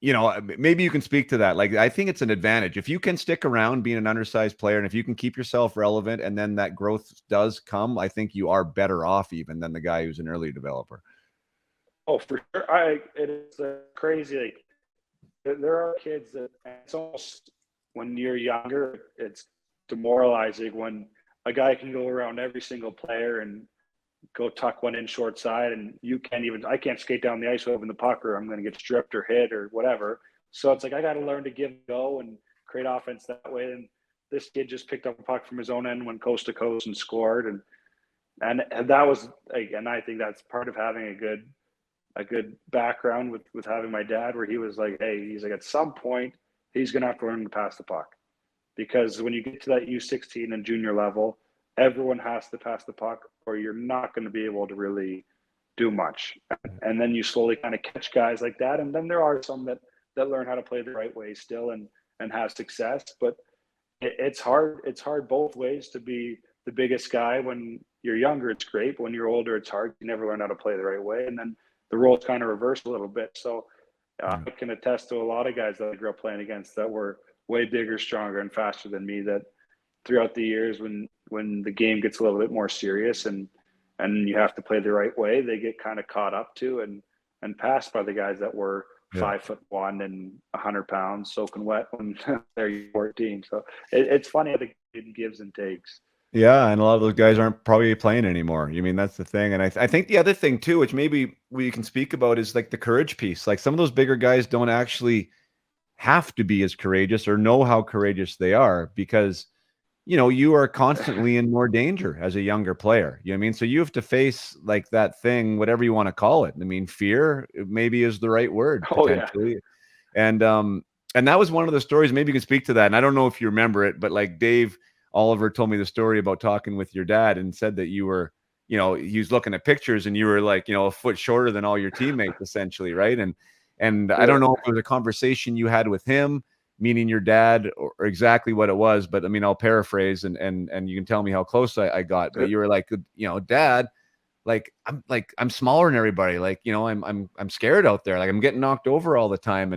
you know, maybe you can speak to that. Like, I think it's an advantage if you can stick around being an undersized player, and if you can keep yourself relevant, and then that growth does come, I think you are better off even than the guy who's an early developer. Oh, for sure. It is crazy. Like, there are kids that it's almost when you're younger, it's demoralizing when a guy can go around every single player and go tuck one in short side, and I can't skate down the ice without the puck, or I'm going to get stripped or hit or whatever. So it's like I got to learn to give and go and create offense that way. And this kid just picked up a puck from his own end, went coast to coast and scored, and that was like, and I think that's part of having a good background with having my dad, where he was like, hey, he's like, at some point he's going to have to learn to pass the puck, because when you get to that U16 and junior level, everyone has to pass the puck, or you're not going to be able to really do much. And then you slowly kind of catch guys like that, and then there are some that learn how to play the right way still and have success. But it's hard. It's hard both ways to be the biggest guy. When you're younger, it's great. But when you're older, it's hard. You never learn how to play the right way, and then the roles kind of reverse a little bit. So I can attest to a lot of guys that I grew up playing against that were way bigger, stronger, and faster than me. That throughout the years, when the game gets a little bit more serious and you have to play the right way, they get kind of caught up to and passed by the guys that were Yeah. 5'1" and 100 pounds soaking wet when they're 14. So it's funny how the game gives and takes. Yeah, and a lot of those guys aren't probably playing anymore. You mean, that's the thing. And I think the other thing too, which maybe we can speak about, is like the courage piece. Like, some of those bigger guys don't actually have to be as courageous or know how courageous they are, because you know, you are constantly in more danger as a younger player. You know what I mean? So you have to face like that thing, whatever you want to call it. I mean, fear maybe is the right word Oh yeah, potentially. And that was one of the stories. Maybe you can speak to that. And I don't know if you remember it, but like Dave Oliver told me the story about talking with your dad and said that you were, you know, he was looking at pictures and you were like, you know, a foot shorter than all your teammates essentially, right? And I don't yeah, know if it was a conversation you had with him, meaning your dad, or exactly what it was, but I mean, I'll paraphrase and you can tell me how close I got. But you were like, you know, Dad, I'm smaller than everybody. Like, you know, I'm scared out there. Like, I'm getting knocked over all the time.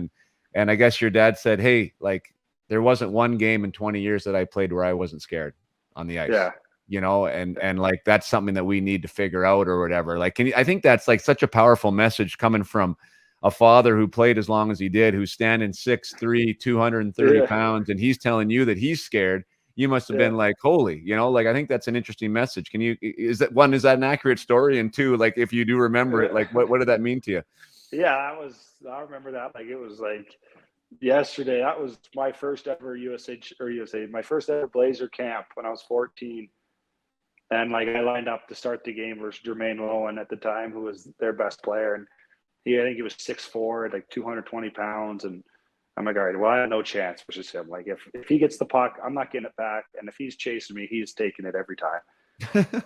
And I guess your dad said, hey, like, there wasn't one game in 20 years that I played where I wasn't scared on the ice. yeah. You know, and like, that's something that we need to figure out or whatever. Like, I think that's like such a powerful message coming from a father who played as long as he did, who's standing 6'3", 230 Yeah, pounds, and he's telling you that he's scared. You must have yeah, been like, holy, you know, like, I think that's an interesting message. Is that an accurate story? And two, like, if you do remember it, like, what did that mean to you? yeah. I remember that like it was like yesterday. That was my first ever USA, my first ever Blazer camp when I was 14. And like I lined up to start the game versus Jermaine Lowen at the time, who was their best player. And I think he was 6'4", like 220 pounds. And I'm like, all right, well, I have no chance versus him. Like, if he gets the puck, I'm not getting it back. And if he's chasing me, he's taking it every time.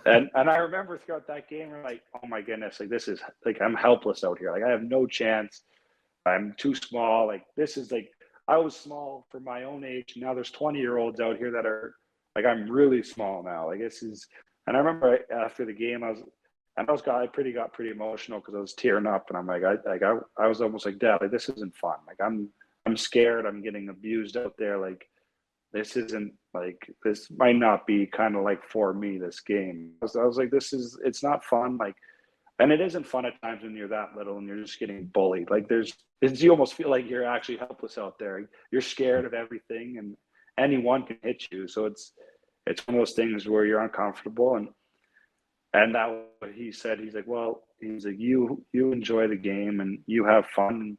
And I remember throughout that game, we're like, oh my goodness, like, this is like, I'm helpless out here. Like, I have no chance. I'm too small. Like, this is like, I was small for my own age. Now there's 20-year-olds out here that are like, I'm really small now. Like, this is, and I remember after the game, I got pretty emotional because I was tearing up, and I'm like, I was almost like, Dad, like, this isn't fun. Like, I'm scared. I'm getting abused out there. Like, this isn't like, this might not be kind of like for me, this game. I was like, it's not fun. Like, and it isn't fun at times when you're that little and you're just getting bullied. Like, you almost feel like you're actually helpless out there. You're scared of everything, and anyone can hit you. So it's one of those things where you're uncomfortable. And that what he said. He's like, well, he's like, you enjoy the game and you have fun.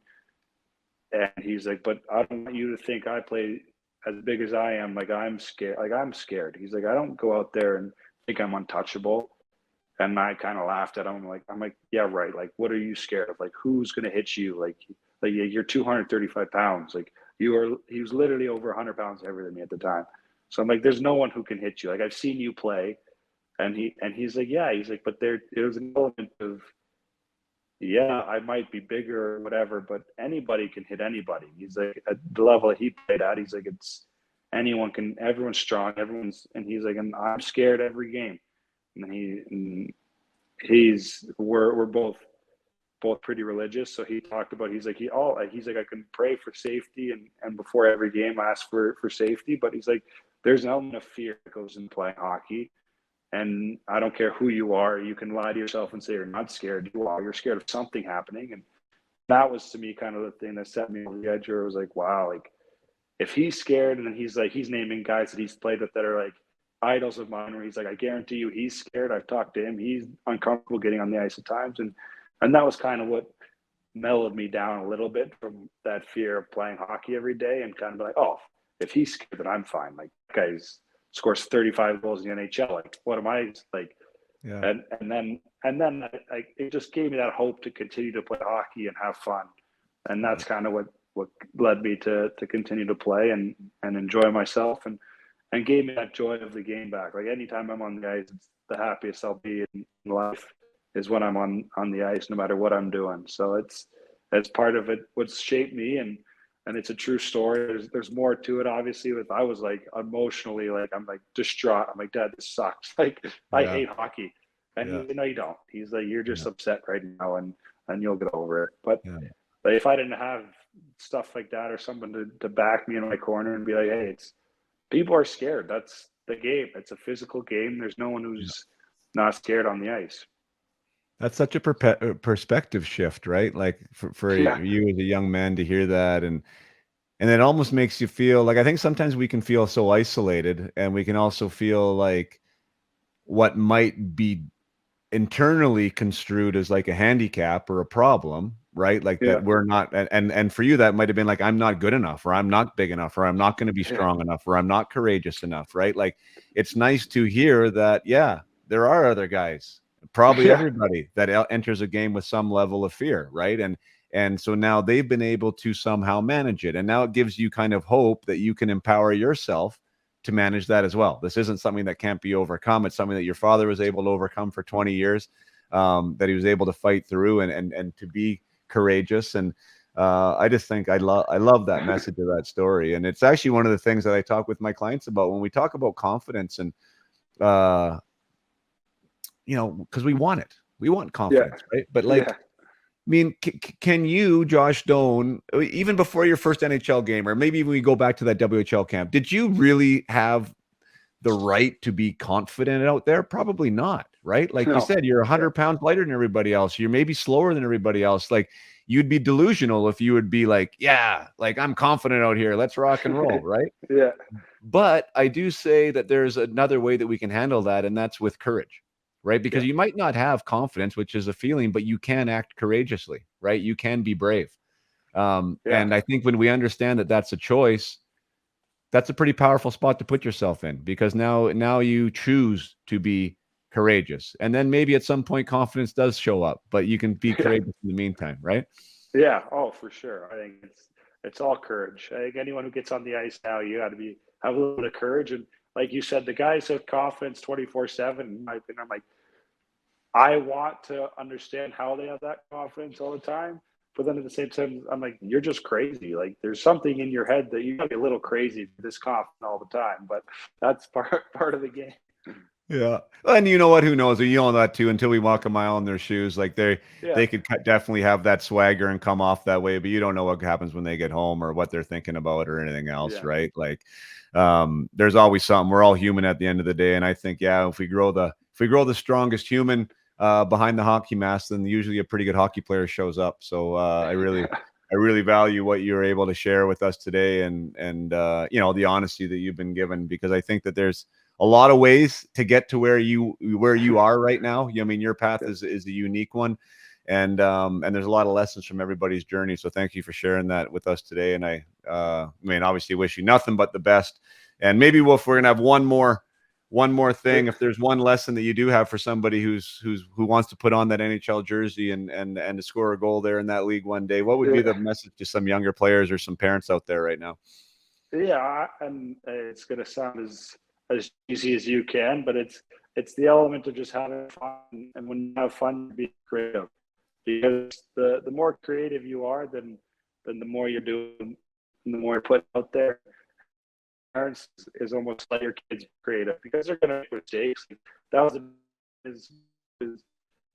And he's like, but I don't want you to think I play as big as I am. Like, I'm scared. Like, I'm scared. He's like, I don't go out there and think I'm untouchable. And I kind of laughed at him. I'm like, yeah, right. Like, what are you scared of? Like, who's going to hit you? Like you're 235 pounds. Like, he was literally over 100 pounds heavier than me at the time. So I'm like, there's no one who can hit you. Like, I've seen you play. he's like, yeah, he's like, but there was an element of, yeah, I might be bigger or whatever, but anybody can hit anybody. He's like, at the level that he played at, he's like, everyone's strong, and he's like, and I'm scared every game. And we're both pretty religious. So he talked about, he's like, I can pray for safety, and before every game I ask for safety, but he's like, there's an element of fear that goes into playing hockey. And I don't care who you are, you can lie to yourself and say you're not scared. You're scared of something happening. And that was, to me, kind of the thing that set me over the edge, where it was like, wow, like, if he's scared, and then he's naming guys that he's played with that are like idols of mine, where he's like, I guarantee you he's scared. I've talked to him. He's uncomfortable getting on the ice at times. And that was kind of what mellowed me down a little bit from that fear of playing hockey every day, and kind of like, oh, if he's scared, then I'm fine. Like, guys scores 35 goals in the NHL. Like, what am I like? Yeah. And then it just gave me that hope to continue to play hockey and have fun. And that's kind of what led me to continue to play and enjoy myself, and gave me that joy of the game back. Like, anytime I'm on the ice, it's the happiest I'll be in life is when I'm on the ice, no matter what I'm doing. So it's part of it, what's shaped me, and it's a true story. There's more to it, obviously. I was like, emotionally, like, I'm like distraught. I'm like, Dad, this sucks. Like, I hate hockey. And he's like, no, you don't. He's like, you're just upset right now, and you'll get over it. But if I didn't have stuff like that, or someone to back me in my corner and be like, hey, people are scared. That's the game. It's a physical game. There's no one who's not scared on the ice. That's such a perspective shift, right? Like, for you as a young man to hear that, and it almost makes you feel like, I think sometimes we can feel so isolated, and we can also feel like what might be internally construed as like a handicap or a problem, right? Like that we're not, and for you, that might have been like, I'm not good enough, or I'm not big enough, or I'm not going to be strong enough, or I'm not courageous enough, right? Like, it's nice to hear that, there are other guys, probably everybody, that enters a game with some level of fear, right? And so now they've been able to somehow manage it, and now it gives you kind of hope that you can empower yourself to manage that as well. This isn't something that can't be overcome. It's something that your father was able to overcome for 20 years, that he was able to fight through and to be courageous. And I just think I love that message of that story. And it's actually one of the things that I talk with my clients about when we talk about confidence, and because we want it. We want confidence, right? But like, I mean, can you, Josh Doan, even before your first NHL game, or maybe when we go back to that WHL camp, did you really have the right to be confident out there? Probably not, right? Like you said, you're 100 pounds lighter than everybody else. You're maybe slower than everybody else. Like, you'd be delusional if you would be like, like, I'm confident out here. Let's rock and roll, right? But I do say that there's another way that we can handle that, and that's with courage. Right? Because you might not have confidence, which is a feeling, but you can act courageously, right? You can be brave. And I think when we understand that that's a choice, that's a pretty powerful spot to put yourself in, because now you choose to be courageous. And then maybe at some point confidence does show up, but you can be courageous in the meantime, right? Yeah. Oh, for sure. I think it's all courage. I think anyone who gets on the ice now, you got to have a little bit of courage. And like you said, the guys have confidence 24/7. In my opinion, I'm like, I want to understand how they have that confidence all the time. But then at the same time, I'm like, you're just crazy. Like, there's something in your head that you gotta be a little crazy, this confident all the time. But that's part of the game. Yeah. And you know what? Who knows? You know that too, until we walk a mile in their shoes. Like, they could definitely have that swagger and come off that way, but you don't know what happens when they get home, or what they're thinking about, or anything else, right? Like, there's always something. We're all human at the end of the day. And I think, if we grow the strongest human behind the hockey mask, then usually a pretty good hockey player shows up. So I really value what you're able to share with us today, and the honesty that you've been given, because I think that there's a lot of ways to get to where you are right now. I mean, your path is a unique one, and there's a lot of lessons from everybody's journey. So thank you for sharing that with us today. And I mean, obviously wish you nothing but the best. And maybe if we're gonna have one more thing, if there's one lesson that you do have for somebody who wants to put on that NHL jersey and to score a goal there in that league one day, what would be the message to some younger players or some parents out there right now? And it's going to sound as easy as you can, but it's the element of just having fun. And when you have fun, be creative, because the more creative you are, then the more you're doing, and the more you put out there. Parents is almost let your kids be creative, because they're going to make mistakes. That was is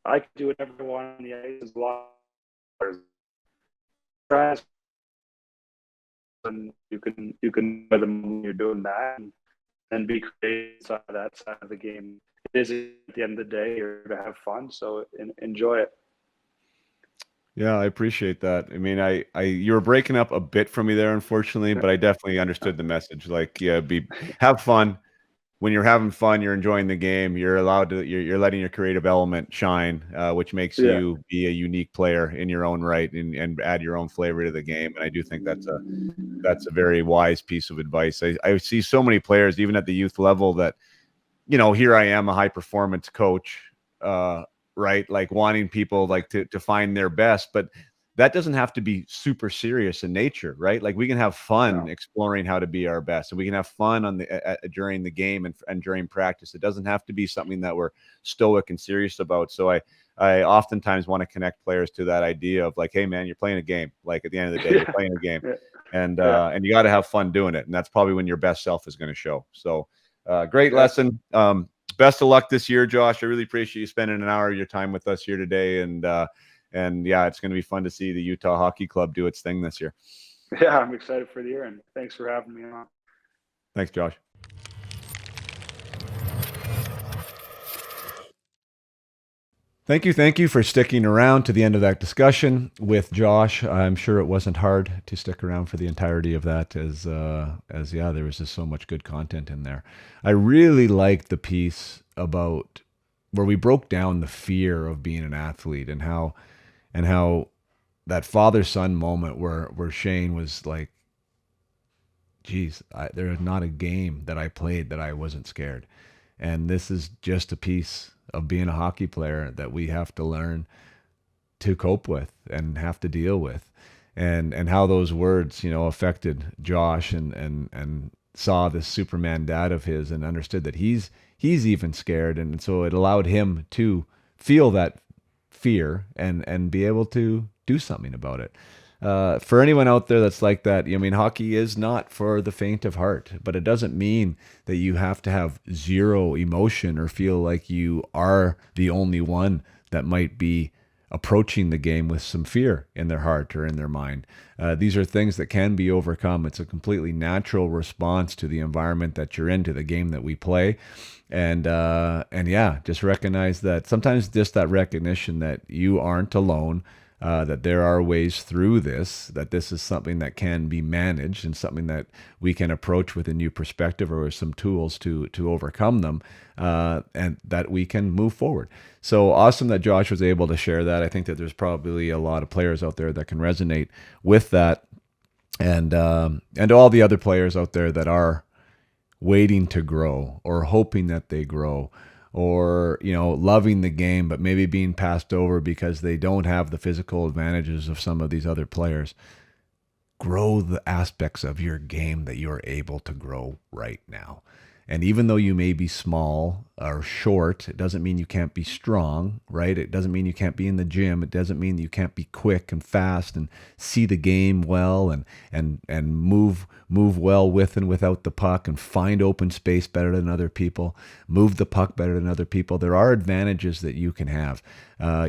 I could do whatever I want on the ice as long as and you can by the moment you're doing that, and be creative on that side of the game. It is, at the end of the day, you're to have fun, so enjoy it. Yeah, I appreciate that. I mean, you were breaking up a bit for me there, unfortunately, but I definitely understood the message. Like, yeah, have fun. When you're having fun, you're enjoying the game. You're allowed to. You're letting your creative element shine, which makes Yeah, you be a unique player in your own right, and add your own flavor to the game. And I do think that's a very wise piece of advice. I see so many players, even at the youth level, that, here I am, a high performance coach, right? Like wanting people like to find their best, but that doesn't have to be super serious in nature, right? Like we can have fun no, exploring how to be our best, and we can have fun during the game and during practice. It doesn't have to be something that we're stoic and serious about. So I oftentimes want to connect players to that idea of like, hey man, you're playing a game. Like at the end of the day, you're playing a game, yeah, and yeah, and you got to have fun doing it, and that's probably when your best self is going to show. So great yeah. lesson. Best of luck this year, Josh. I really appreciate you spending an hour of your time with us here today. And yeah, it's going to be fun to see the Utah Hockey Club do its thing this year. Yeah, I'm excited for the year, and thanks for having me on. Thanks, Josh. Thank you for sticking around to the end of that discussion with Josh. I'm sure it wasn't hard to stick around for the entirety of that, as yeah, there was just so much good content in there. I really liked the piece about where we broke down the fear of being an athlete, and how that father-son moment where Shane was like, geez, there is not a game that I played that I wasn't scared. And this is just a piece of being a hockey player that we have to learn to cope with and have to deal with. And how those words, affected Josh, and saw this Superman dad of his, and understood that he's even scared. And so it allowed him to feel that fear and be able to do something about it. For anyone out there that's like that, I mean, hockey is not for the faint of heart, but it doesn't mean that you have to have zero emotion or feel like you are the only one that might be approaching the game with some fear in their heart or in their mind. These are things that can be overcome. It's a completely natural response to the environment that you're in, to the game that we play. And yeah, just recognize that sometimes just that recognition that you aren't alone, that there are ways through this, that this is something that can be managed and something that we can approach with a new perspective or some tools to overcome them, and that we can move forward. So awesome that Josh was able to share that. I think that there's probably a lot of players out there that can resonate with that, and all the other players out there that are waiting to grow or hoping that they grow, or loving the game but maybe being passed over because they don't have the physical advantages of some of these other players. Grow the aspects of your game that you're able to grow right now. And even though you may be small or short, it doesn't mean you can't be strong, right? It doesn't mean you can't be in the gym. It doesn't mean that you can't be quick and fast and see the game well, and move well with and without the puck, and find open space better than other people, move the puck better than other people. There are advantages that you can have.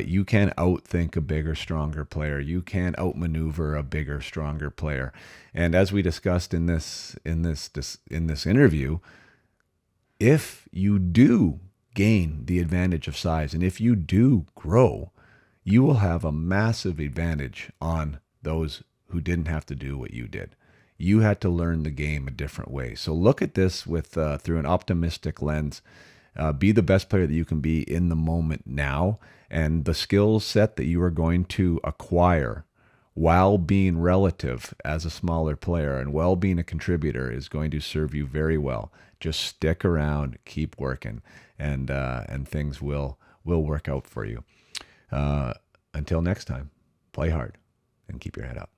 You can outthink a bigger, stronger player. You can outmaneuver a bigger, stronger player. And as we discussed in this interview, if you do gain the advantage of size, and if you do grow, you will have a massive advantage on those who didn't have to do what you did. You had to learn the game a different way. So look at this with through an optimistic lens. Be the best player that you can be in the moment now, and the skill set that you are going to acquire while being relative as a smaller player and while being a contributor is going to serve you very well. Just stick around, keep working, and things will work out for you. Until next time, play hard and keep your head up.